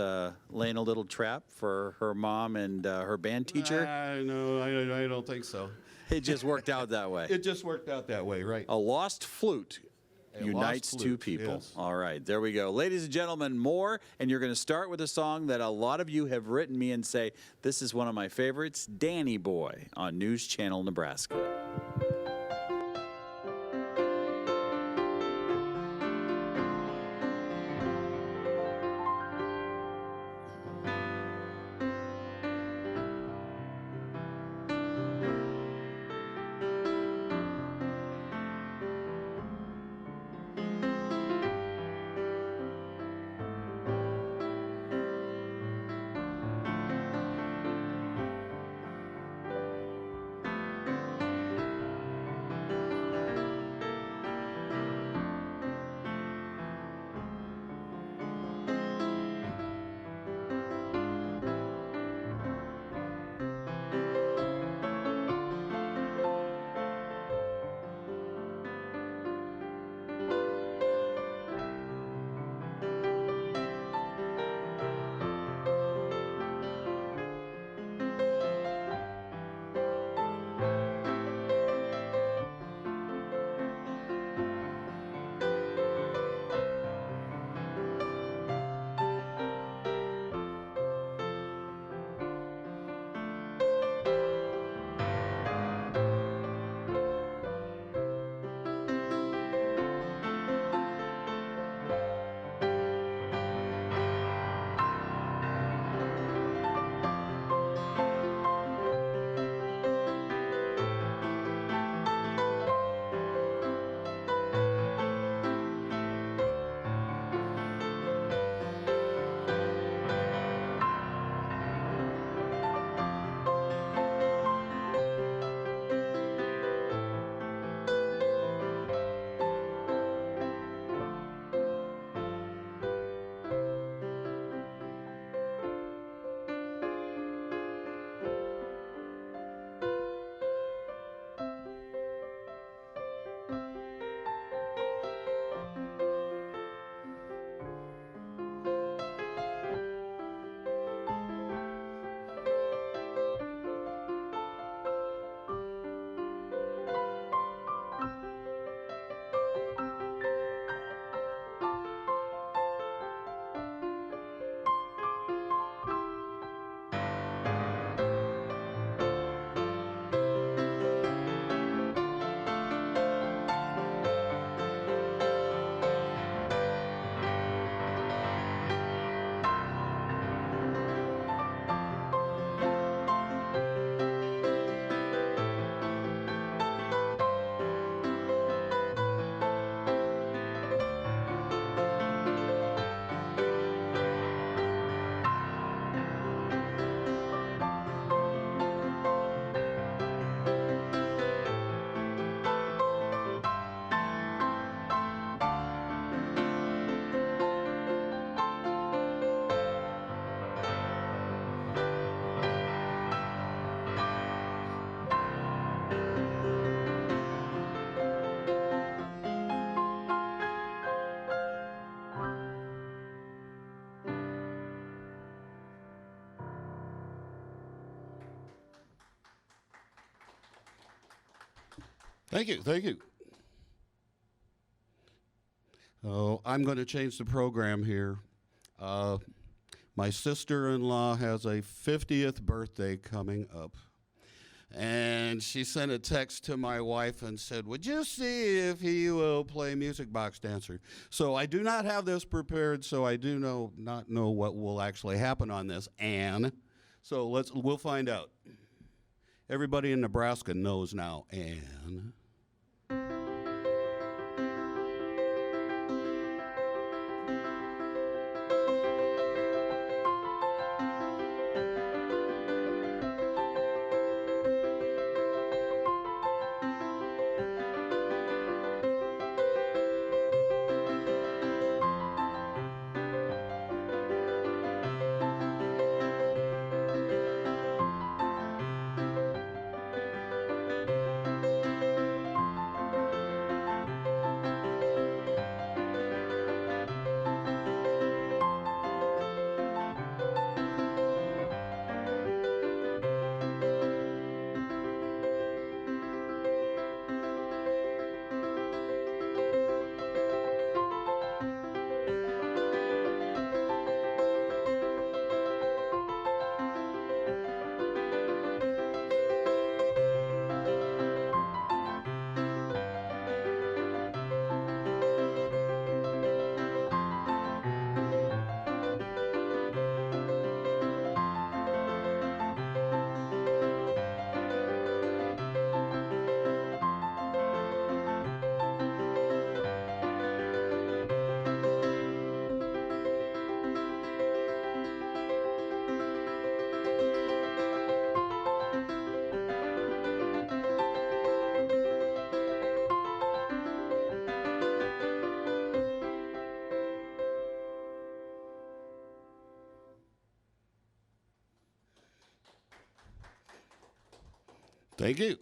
laying a little trap for her mom and her band teacher? No, I don't think so. It just worked out that way. It just worked out that way, right? A lost flute A unites lost 2 flute, people. yes. All right, there we go. Ladies and gentlemen, more, and you're going to start with a song that a lot of you have written me and say, this is one of my favorites, Danny Boy on News Channel Nebraska. Thank you, thank you. Oh, I'm going to change the program here. My sister-in-law has a 50th birthday coming up. And she sent a text to my wife and said, would you see if he will play Music Box Dancer? So I do not have this prepared, so I do not know what will actually happen on this, Anne. So we'll find out. Everybody in Nebraska knows now, Anne. Thank you.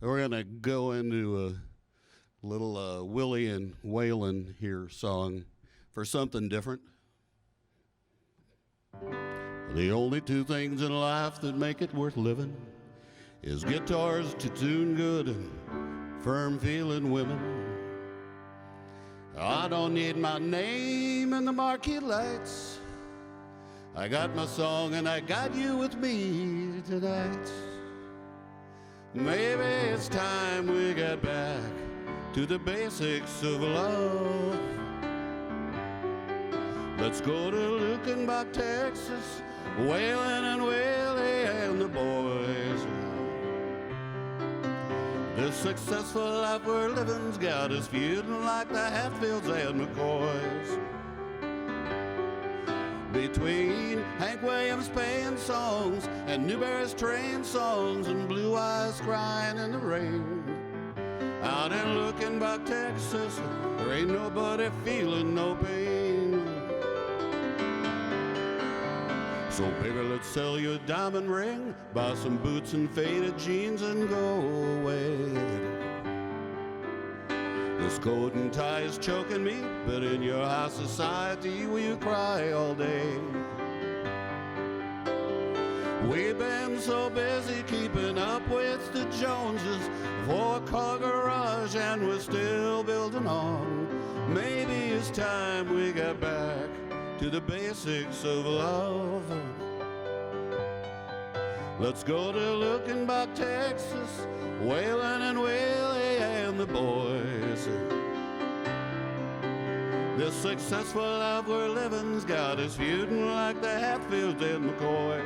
We're going to go into a little Willie and Waylon here song for something different. The only two things in life that make it worth living is guitars to tune good and firm feeling women. I don't need my name in the marquee lights. I got my song and I got you with me tonight. Maybe it's time we get back to the basics of love. Let's go to Lukenbach, Texas, Waylon and Willie and the boys. This successful life we're living's got us feuding like the Hatfields and McCoys. Between Hank Williams paying songs and Newberry's train songs and Blue Eyes crying in the rain. Out in Lukenbach, Texas, there ain't nobody feeling no pain. So baby, let's sell you a diamond ring, buy some boots and faded jeans and go away. This coat and tie is choking me, but in your high society will you cry all day? We've been so busy keeping up with the Joneses, four-car garage and we're still building on. Maybe it's time we got back to the basics of love. Let's go to Lukenbach, Texas, Waylon and Willie and the boys. This successful life we're living's got us feuding like the Hatfields and McCoys.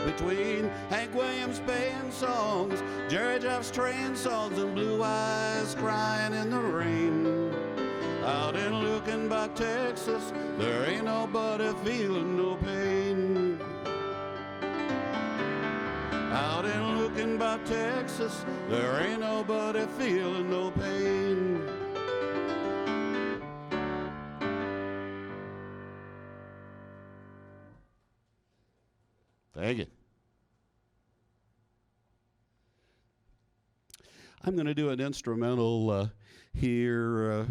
Between Hank Williams paying songs, Jerry Jeff's train songs, and Blue Eyes crying in the rain. Out in Lukenbach, Texas, there ain't nobody feeling no pain. Out in Lukenbach, Texas, there ain't nobody feeling no pain. Thank you. I'm going to do an instrumental here,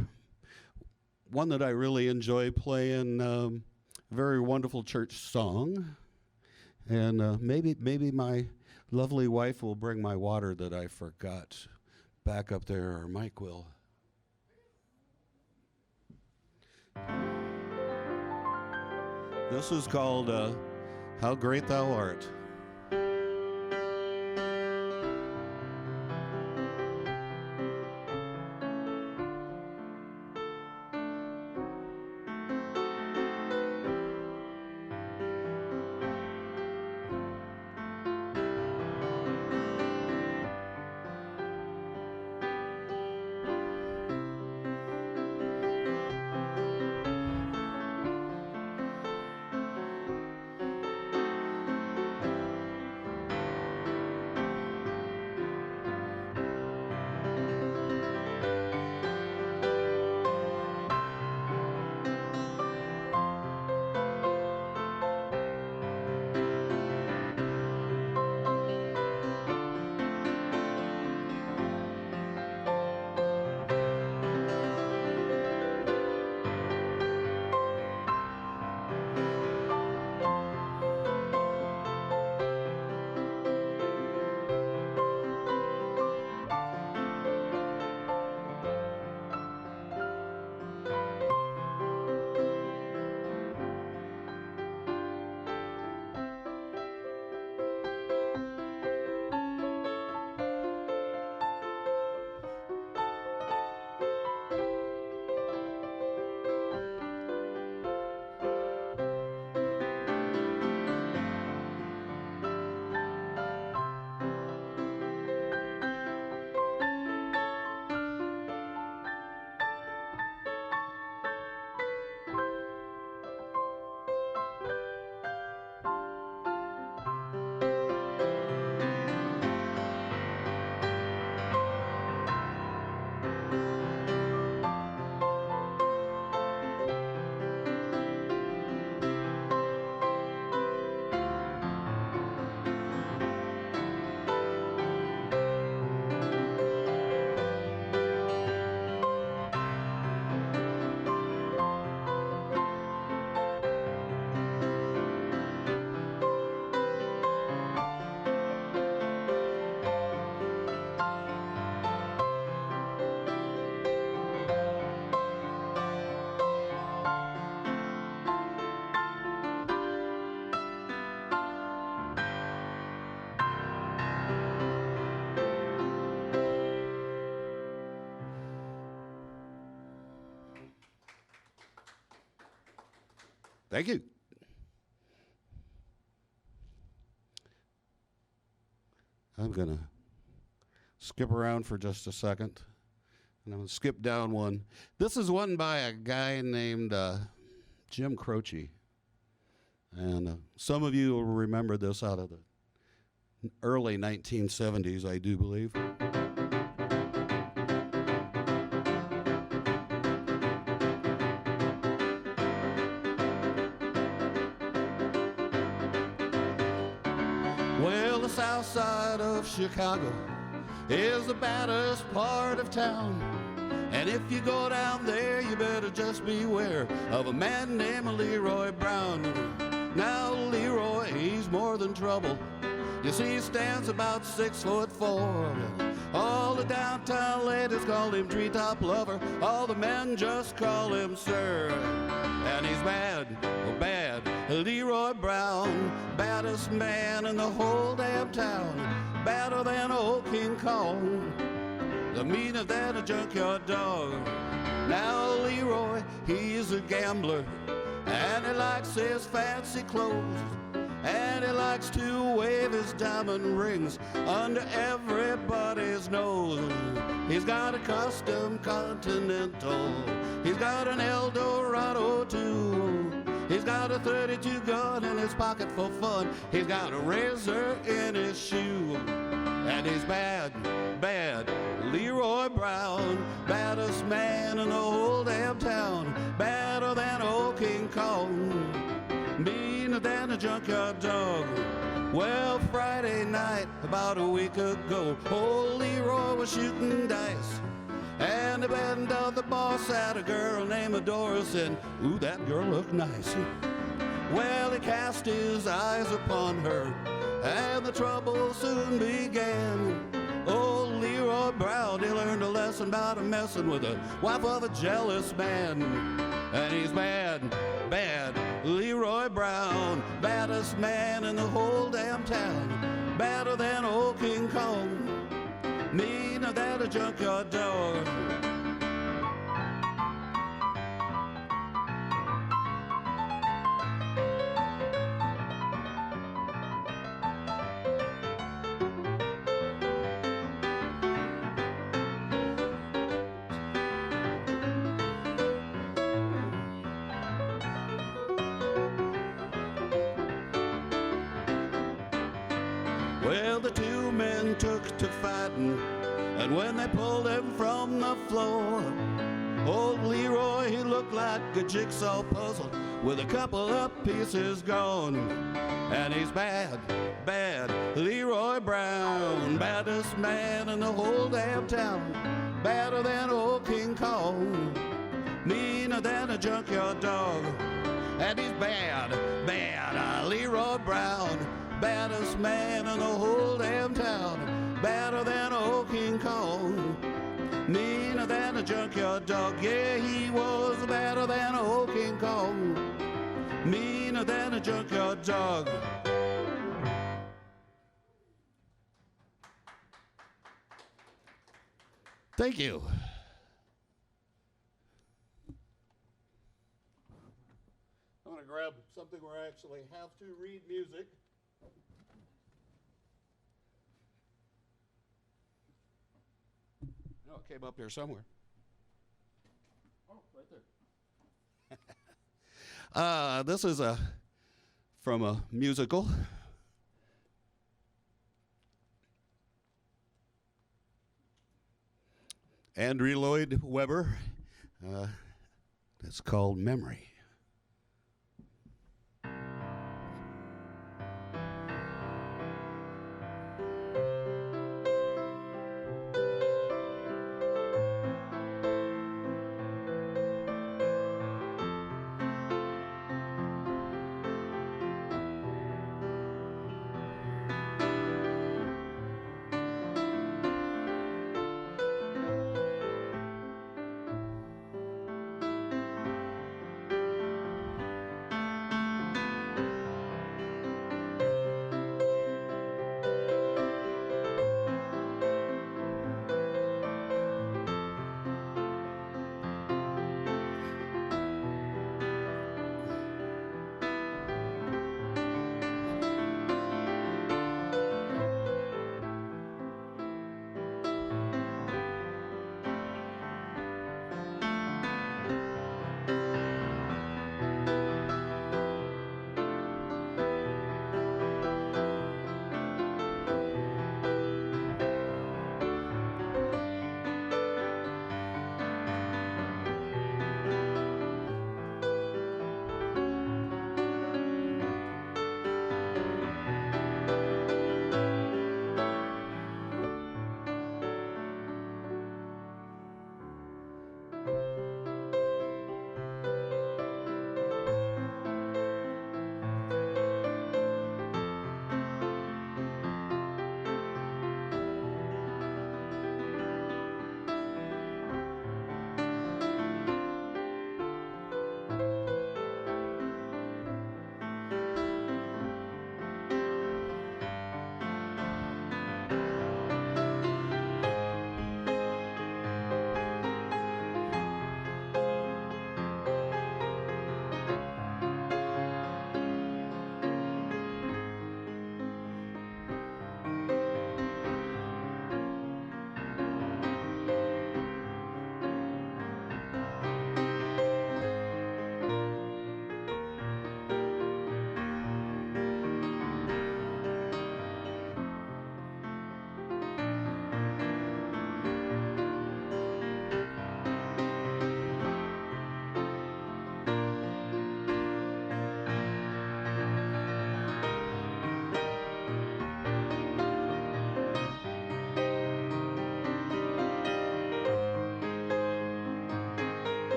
one that I really enjoy playing, very wonderful church song, and maybe my lovely wife will bring my water that I forgot back up there, or Mike will. This is called How Great Thou Art. Thank you. I'm going to skip around for just a second, and I'm going to skip down one. This is one by a guy named Jim Croce, and some of you will remember this out of the early 1970s, I do believe. Well, the south side of Chicago is the baddest part of town. And if you go down there, you better just beware of a man named Leroy Brown. Now Leroy, he's more than trouble. You see, he stands about 6'4". All the downtown ladies call him treetop lover. All the men just call him sir. And he's bad, oh bad, Leroy Brown, baddest man in the whole damn town, badder than old King Kong, the meaner than a junkyard dog. Now Leroy, he's a gambler, and he likes his fancy clothes, and he likes to wave his diamond rings under everybody's nose. He's got a custom Continental, he's got an Eldorado too. He's got a .32 gun in his pocket for fun. He's got a razor in his shoe. And he's bad, bad, Leroy Brown, baddest man in the whole damn town, badder than old King Kong, meaner than a junkyard dog. Well, Friday night, about a week ago, old Leroy was shooting dice, and the band of the boss had a girl named Doris, and ooh, that girl looked nice. Well, he cast his eyes upon her, and the trouble soon began. Old Leroy Brown, he learned a lesson about messing with the wife of a jealous man. And he's bad, bad, Leroy Brown, baddest man in the whole damn town. Badder than old King Kong, meaner than a junkyard dog. Well, the two men took to fighting, and when they pulled him from the floor, old Leroy, he looked like a jigsaw puzzle with a couple of pieces gone. And he's bad, bad, Leroy Brown, baddest man in the whole damn town. Badder than old King Kong, meaner than a junkyard dog. And he's bad, bad, Leroy Brown, baddest man in the whole damn town. Badder than old King Kong, meaner than a junkyard dog. Yeah, he was badder than old King Kong, meaner than a junkyard dog. Thank you. I'm going to grab something where I actually have to read music. No, it came up here somewhere. Oh, right there. This is from a musical. Andrew Lloyd Webber. It's called Memory.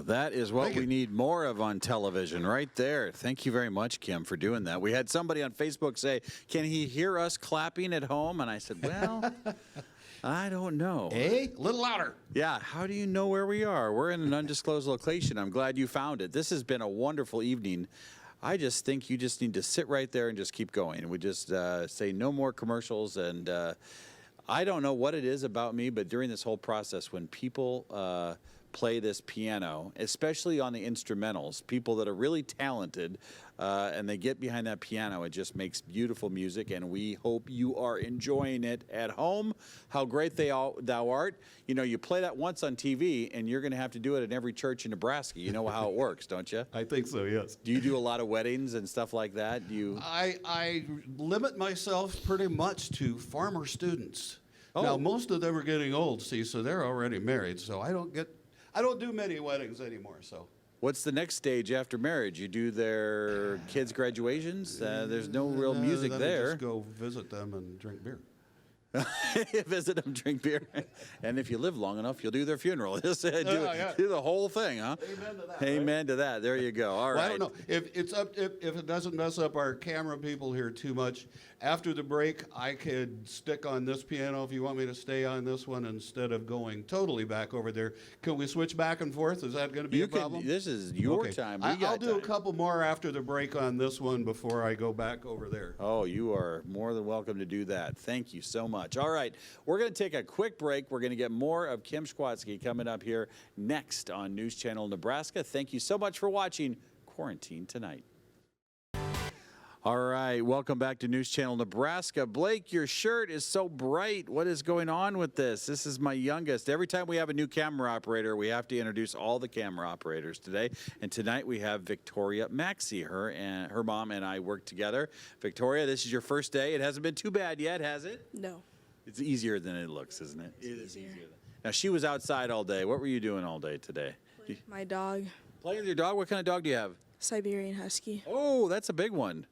That is what Thank we you. need more of on television right there. Thank you very much, Kim, for doing that. We had somebody on Facebook say, can he hear us clapping at home? And I said, well, I don't know. A little louder. Yeah, how do you know where we are? We're in an undisclosed location. I'm glad you found it. This has been a wonderful evening. I just think you just need to sit right there and just keep going. We just say no more commercials. And I don't know what it is about me, but during this whole process, when people play this piano, especially on the instrumentals, people that are really talented and they get behind that piano, it just makes beautiful music, and we hope you are enjoying it at home. How great thou art. You know, you play that once on TV, and you're going to have to do it in every church in Nebraska. You know how it works, don't you? I think so, yes. Do you do a lot of weddings and stuff like that? Do you? I limit myself pretty much to farmer students. Oh. Now, most of them are getting old, see, so they're already married, so I don't do many weddings anymore, so. What's the next stage after marriage? You do their kids' graduations? There's no real music Then I there. just go visit them and drink beer. Visit them, drink beer, and if you live long enough, you'll do their funeral. Just do yeah. the whole thing, huh? Amen to that, Amen to that. There you go. All Well, right. I don't know if it doesn't mess up our camera people here too much. After the break, I could stick on this piano if you want me to stay on this one instead of going totally back over there. Can we switch back and forth? Is that going to be You a problem? this is your Okay. time. I'll do a time. couple more after the break on this one before I go back over there. Oh, you are more than welcome to do that. Thank you so much. All right, we're going to take a quick break. We're going to get more of Kim Sawatzke coming up here next on News Channel Nebraska. Thank you so much for watching Quarantine Tonight. All right, welcome back to News Channel Nebraska. Blake, your shirt is so bright. What is going on with this? This is my youngest. Every time we have a new camera operator, we have to introduce all the camera operators today. And tonight we have Victoria Maxey. Her mom and I work together. Victoria, this is your first day. It hasn't been too bad yet, has it? No. It's easier than it looks, isn't it? It is easier. easier. Now, she was outside all day. What were you doing all day today? My dog, Playing with your dog? What kind of dog do you have? Siberian Husky, Oh, that's a big one.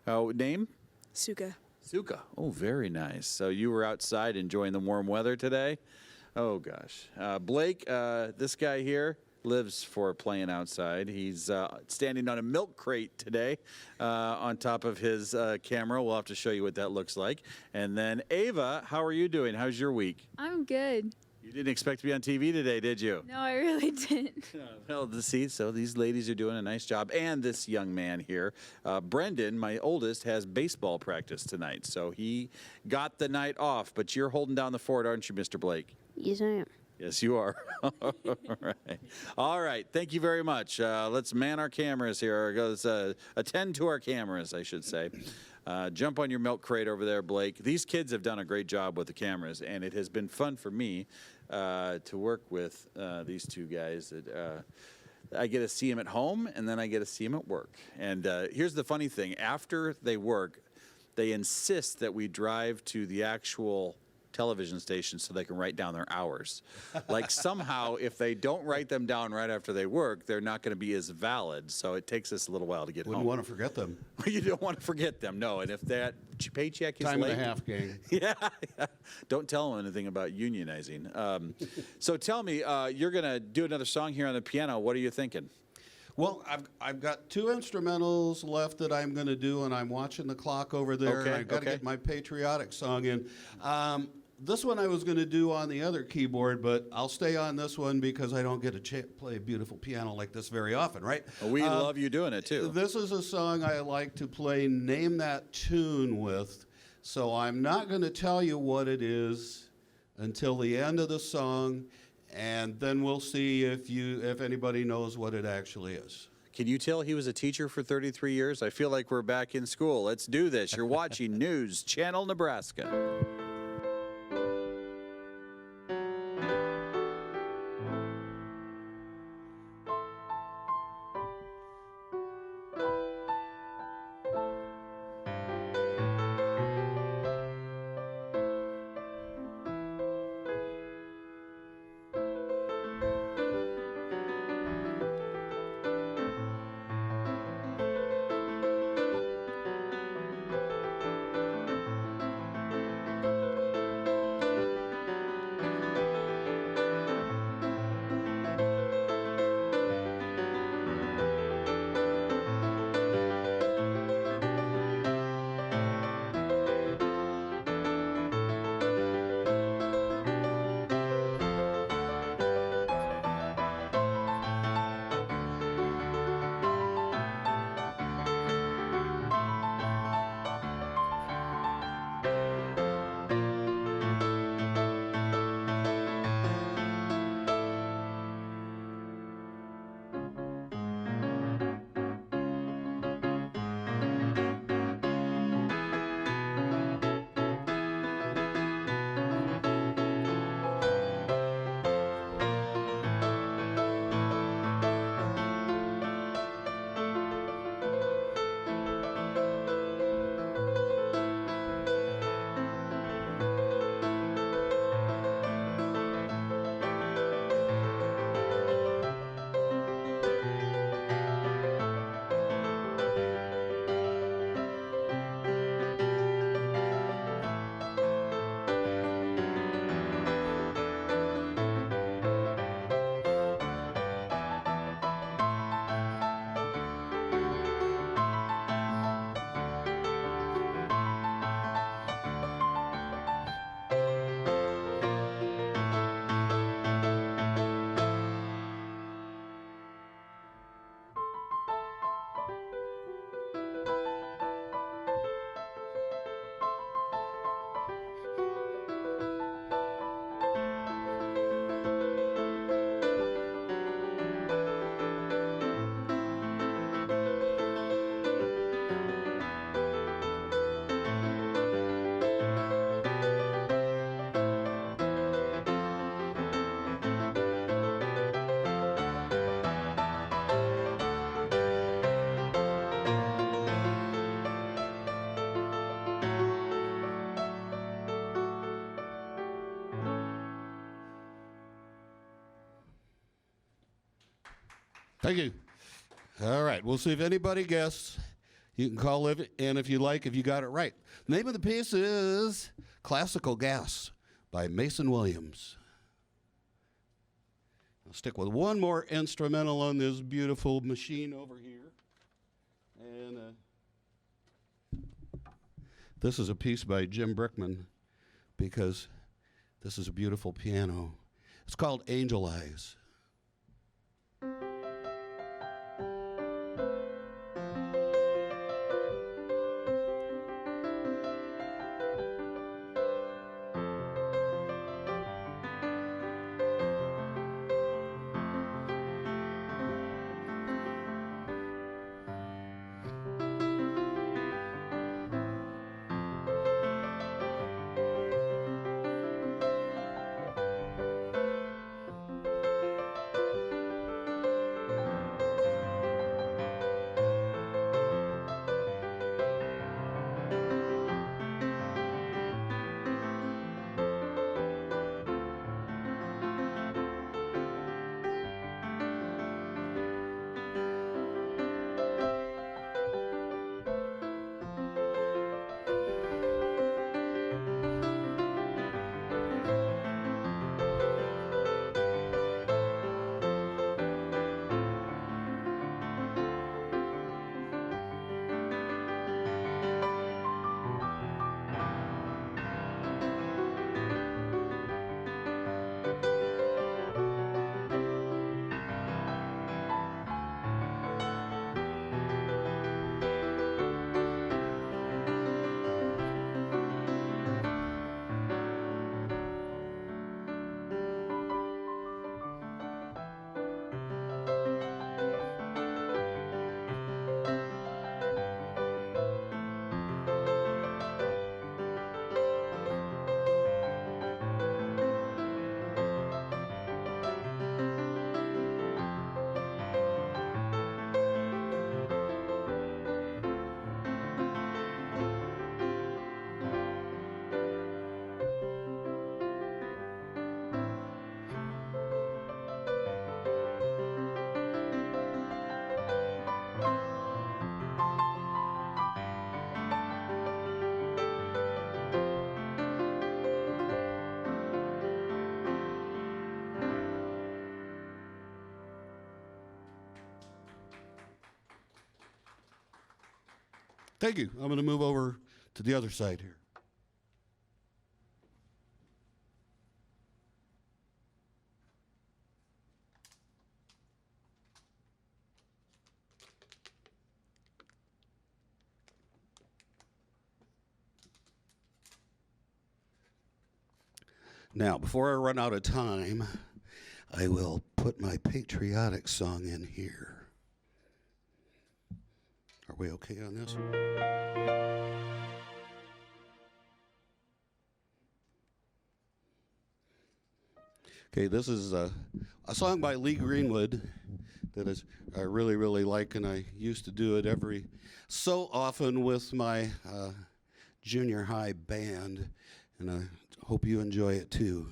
Name? Suka. Suka. Oh, very nice. So you were outside enjoying the warm weather today? Oh, gosh. Blake, this guy here lives for playing outside. He's standing on a milk crate today on top of his camera. We'll have to show you what that looks like. And then Ava, how are you doing? How's your week? I'm good. You didn't expect to be on TV today, did you? No, I really didn't. Well, see, so these ladies are doing a nice job. And this young man here, Brendan, my oldest, has baseball practice tonight. So he got the night off. But you're holding down the fort, aren't you, Mr. Blake? Yes, I am. Yes, you are. All right. All right. Thank you very much. Let's man our cameras here. Let's attend to our cameras, I should say. Jump on your milk crate over there, Blake. These kids have done a great job with the cameras, and it has been fun for me to work with these two guys. I get to see them at home, and then I get to see them at work. And here's the funny thing. After they work, they insist that we drive to the actual television station so they can write down their hours. Like somehow, if they don't write them down right after they work, they're not going to be as valid. So it takes us a little while to get Wouldn't home. want to forget them. You don't want to forget them, no. And if that paycheck is Time late, and a half, gang. yeah, don't tell them anything about unionizing. So tell me, you're going to do another song here on the piano. What are you thinking? Well, I've got two instrumentals left that I'm going to do, and I'm watching the clock over there. Okay, And I've got to okay. get my patriotic song in. This one I was going to do on the other keyboard, but I'll stay on this one because I don't get to play a beautiful piano like this very often, right? We love you doing it, too. This is a song I like to play Name That Tune with, so I'm not going to tell you what it is until the end of the song, and then we'll see if anybody knows what it actually is. Can you tell he was a teacher for 33 years? I feel like we're back in school. Let's do this. You're watching News Channel Nebraska. Thank you. All right, we'll see if anybody guessed. You can call it in if you like, if you got it right. The name of the piece is Classical Gas by Mason Williams. I'll stick with one more instrumental on this beautiful machine over here. And this is a piece by Jim Brickman because this is a beautiful piano. It's called Angel Eyes. Thank you. I'm going to move over to the other side here. Now, before I run out of time, I will put my patriotic song in here. Are we okay on this? Okay, this is a song by Lee Greenwood that I really, really like, and I used to do it every so often with my junior high band, and I hope you enjoy it too.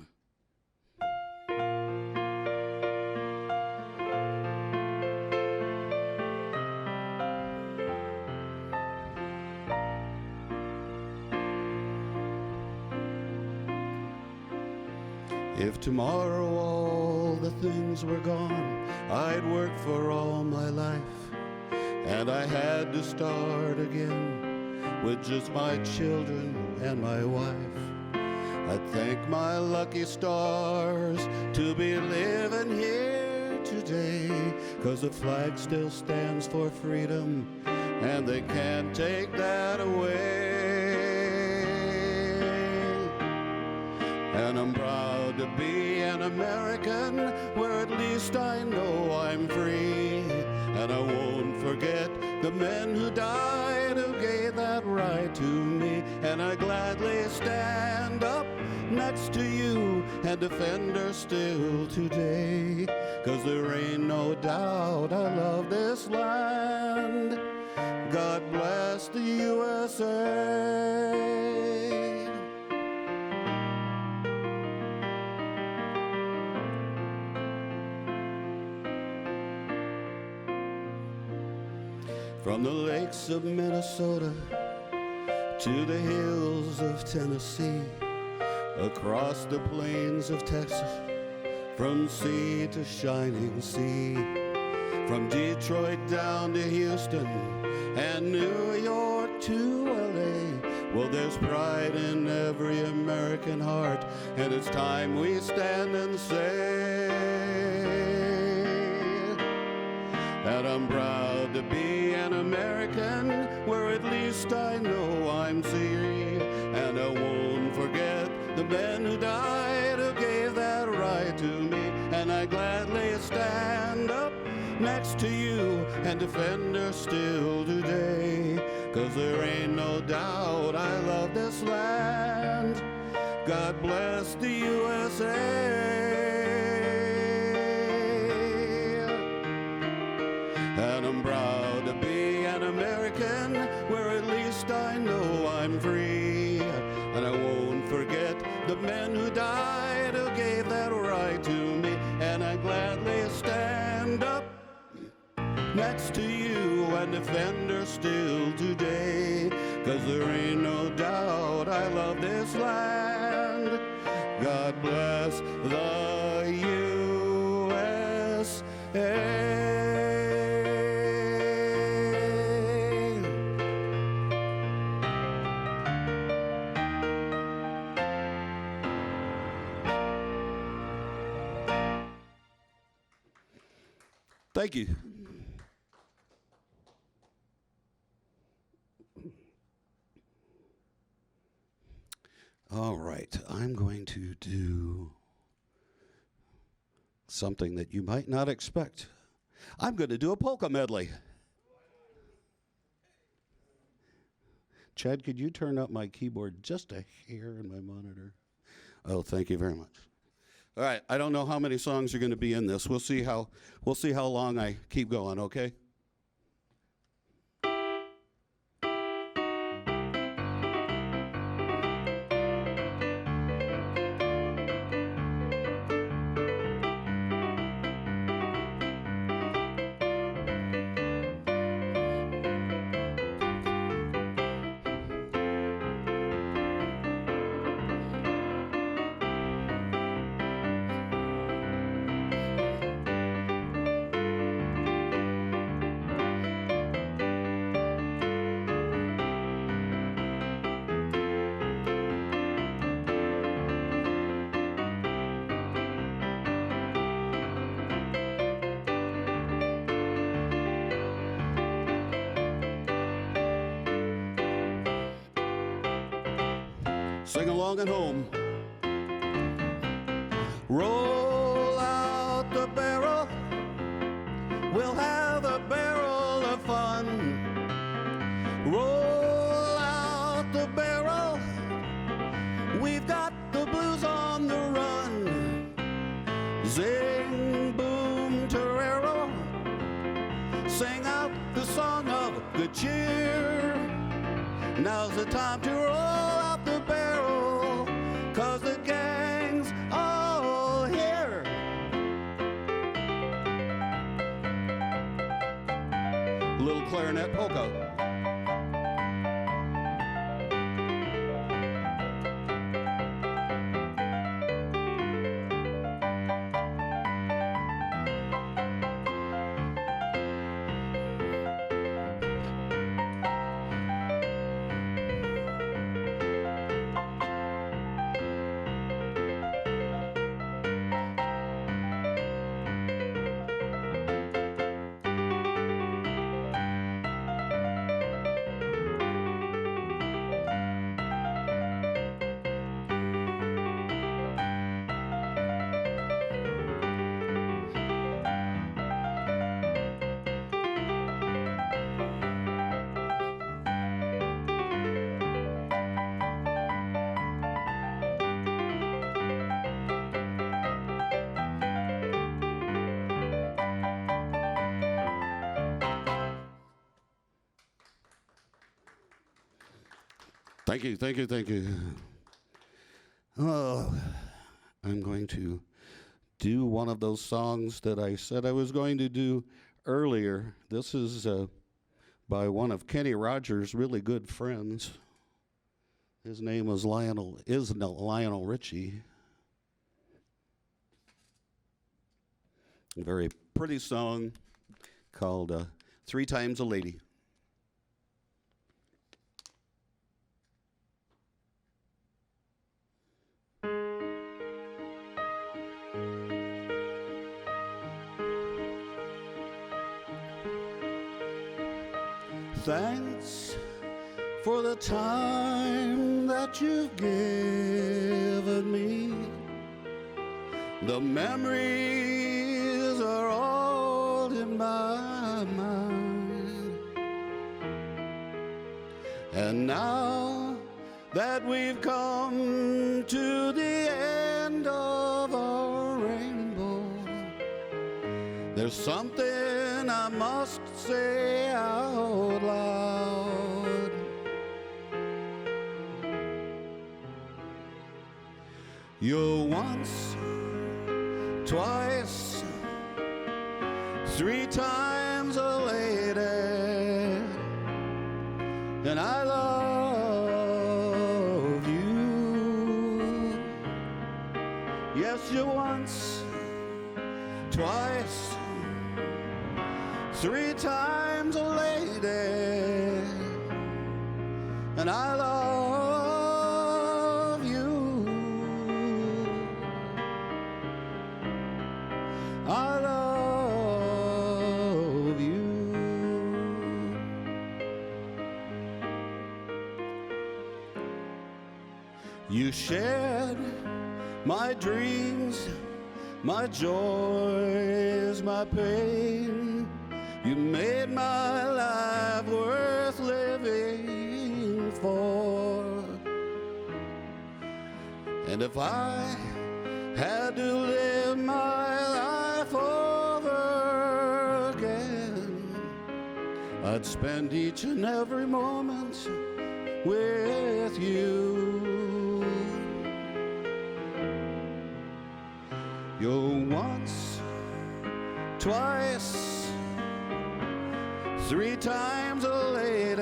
If tomorrow all the things were gone I'd worked for all my life, and I had to start again with just my children and my wife, I'd thank my lucky stars to be living here today, 'cause the flag still stands for freedom and they can't take that away. And I'm proud to be an American, where at least I know I'm free. And I won't forget the men who died, who gave that right to me. And I gladly stand up next to you and defend her still today. 'Cause there ain't no doubt I love this land. God bless the USA. From the lakes of Minnesota to the hills of Tennessee, across the plains of Texas, from sea to shining sea, from Detroit down to Houston and New York to LA. Well, there's pride in every American heart, and it's time we stand and say that I'm proud to be an American, where at least I know I'm free, and I won't forget the men who died, who gave that right to me, and I gladly stand up next to you and defend her still today, 'cause there ain't no doubt I love this land. God bless the USA. And I'm proud to be an American, where at least I know I'm free, and I won't forget the men who died, who gave that right to me, and I gladly stand up next to you and defend her still today, 'cause there ain't no doubt I love this land. God bless the USA. Thank you. All right, I'm going to do something that you might not expect. I'm going to do a polka medley. Chad, could you turn up my keyboard just a hair in my monitor? Oh, thank you very much. All right, I don't know how many songs are going to be in this. We'll see how long I keep going, okay? Sing along at home. Roll out the barrel, we'll have a barrel of fun. Roll out the barrel, we've got the blues on the run. Zing, boom, torero, sing out the song of good cheer. Now's the time to roll out the barrel, 'cause the gang's all here. Little clarinet polka. Thank you, thank you, thank you. Oh, I'm going to do one of those songs that I said I was going to do earlier. This is by one of Kenny Rogers' really good friends. His name was Lionel Richie. A very pretty song called 3 Times a Lady. Thanks for the time that you've given me. The memories are all in my mind. And now that we've come to the end of our rainbow, there's something I must say out loud. You're once, twice, 3 times a lady, and I love you. Yes, you're once, twice, 3 times a lady, and I love you. I love you. You shared my dreams, my joys, my pain. You made my life worth living for. And if I had to live my life over again, I'd spend each and every moment with you. You're once, twice, 3 times a lady,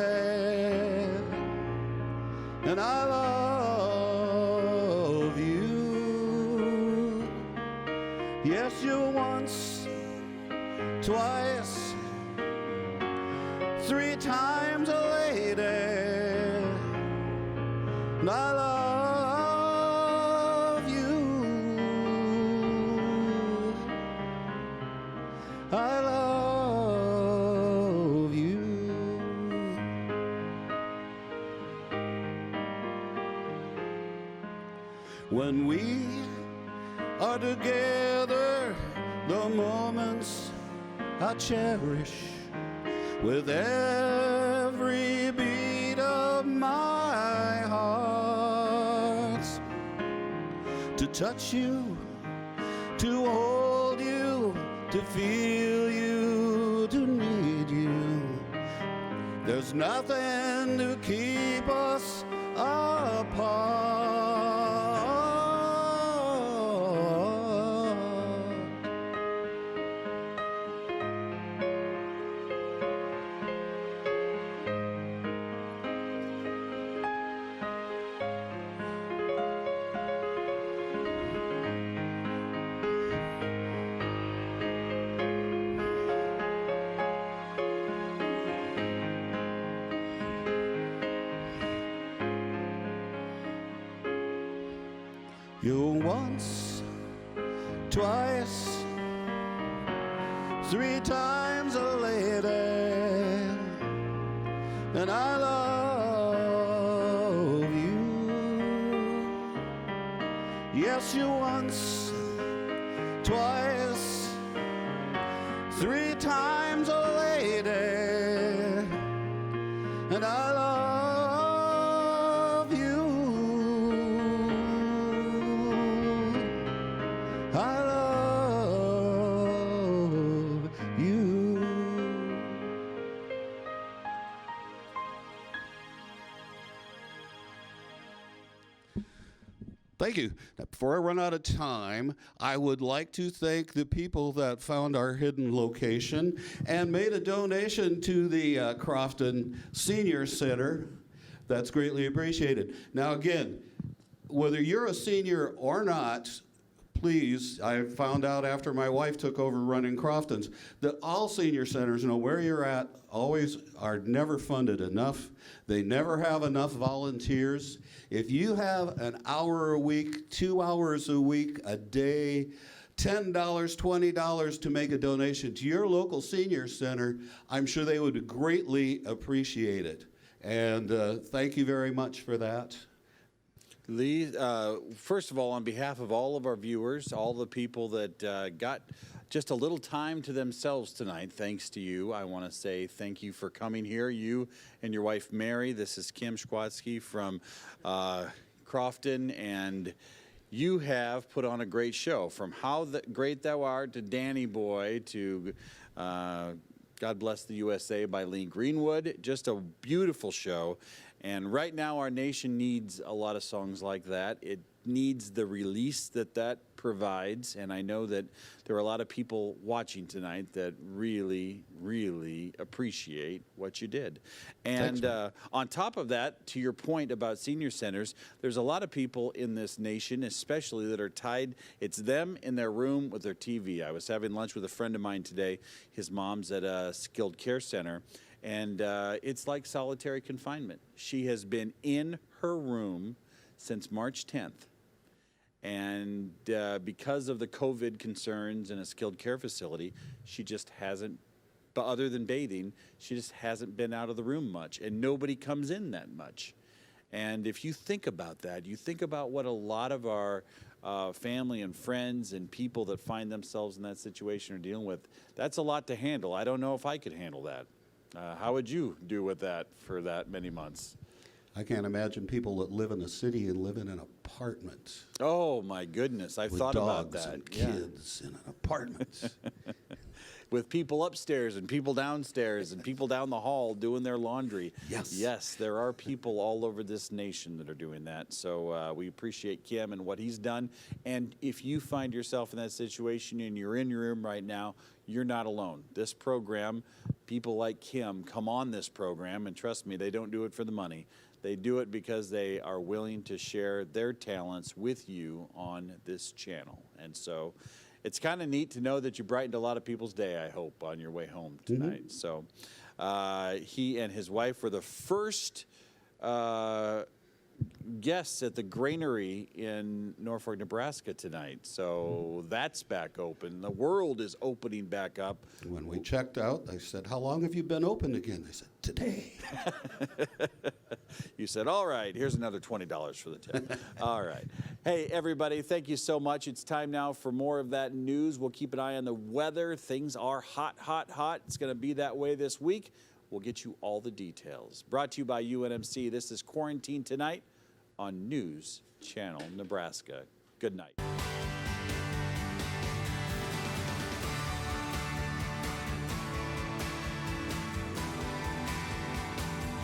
and I love you. Yes, you're once, twice, 3 times a lady, and I love you. I love you. When we are together, the moments I cherish with every beat of my heart. To touch you, to hold you, to feel you, to need you. There's nothing to keep us apart. You're once, twice, 3 times a lady, and I love you. Yes, you're once, twice, 3 times a lady, and I love you. I love you. Thank you. Now, before I run out of time, I would like to thank the people that found our hidden location and made a donation to the Crofton Senior Center. That's greatly appreciated. Now again, whether you're a senior or not, please, I found out after my wife took over running Crofton's that all senior centers, no where you're at, always are never funded enough. They never have enough volunteers. If you have an hour a week, 2 hours a week, a day, $10, $20 to make a donation to your local senior center, I'm sure they would greatly appreciate it. And thank you very much for that. Lee, first of all, on behalf of all of our viewers, all the people that got just a little time to themselves tonight, thanks to you, I want to say thank you for coming here, you and your wife, Mary. This is Kim Sawatzke from Crofton, and you have put on a great show, from How Great Thou Art to Danny Boy to God Bless the USA by Lee Greenwood. Just a beautiful show. And right now our nation needs a lot of songs like that. It needs the release that provides. And I know that there are a lot of people watching tonight that really, really appreciate what you did. And on top of that, to your point about senior centers, there's a lot of people in this nation, especially that are tied. It's them in their room with their TV. I was having lunch with a friend of mine today. His mom's at a skilled care center. And it's like solitary confinement. She has been in her room since March 10th. And because of the COVID concerns in a skilled care facility, she just hasn't, but other than bathing, she just hasn't been out of the room much. And nobody comes in that much. And if you think about that, you think about what a lot of our family and friends and people that find themselves in that situation are dealing with. That's a lot to handle. I don't know if I could handle that. How would you do with that for that many months? I can't imagine people that live in a city and live in an apartment. Oh, my goodness. I've thought about that. With dogs and kids in an apartment. With people upstairs and people downstairs and people down the hall doing their laundry. Yes. Yes, there are people all over this nation that are doing that. So we appreciate Kim and what he's done. And if you find yourself in that situation and you're in your room right now, you're not alone. This program, people like Kim come on this program, and trust me, they don't do it for the money. They do it because they are willing to share their talents with you on this channel. And so it's kind of neat to know that you brightened a lot of people's day, I hope, on your way home tonight. So he and his wife were the first guests at the granary in Norfolk, Nebraska tonight. So that's back open. The world is opening back up. When we checked out, I said, "How long have you been open again?" They said, "Today." You said, all right, here's another $20 for the tip. All right. Hey, everybody, thank you so much. It's time now for more of that news. We'll keep an eye on the weather. Things are hot, hot, hot. It's going to be that way this week. We'll get you all the details. Brought to you by UNMC. This is Quarantine Tonight on News Channel Nebraska. Good night.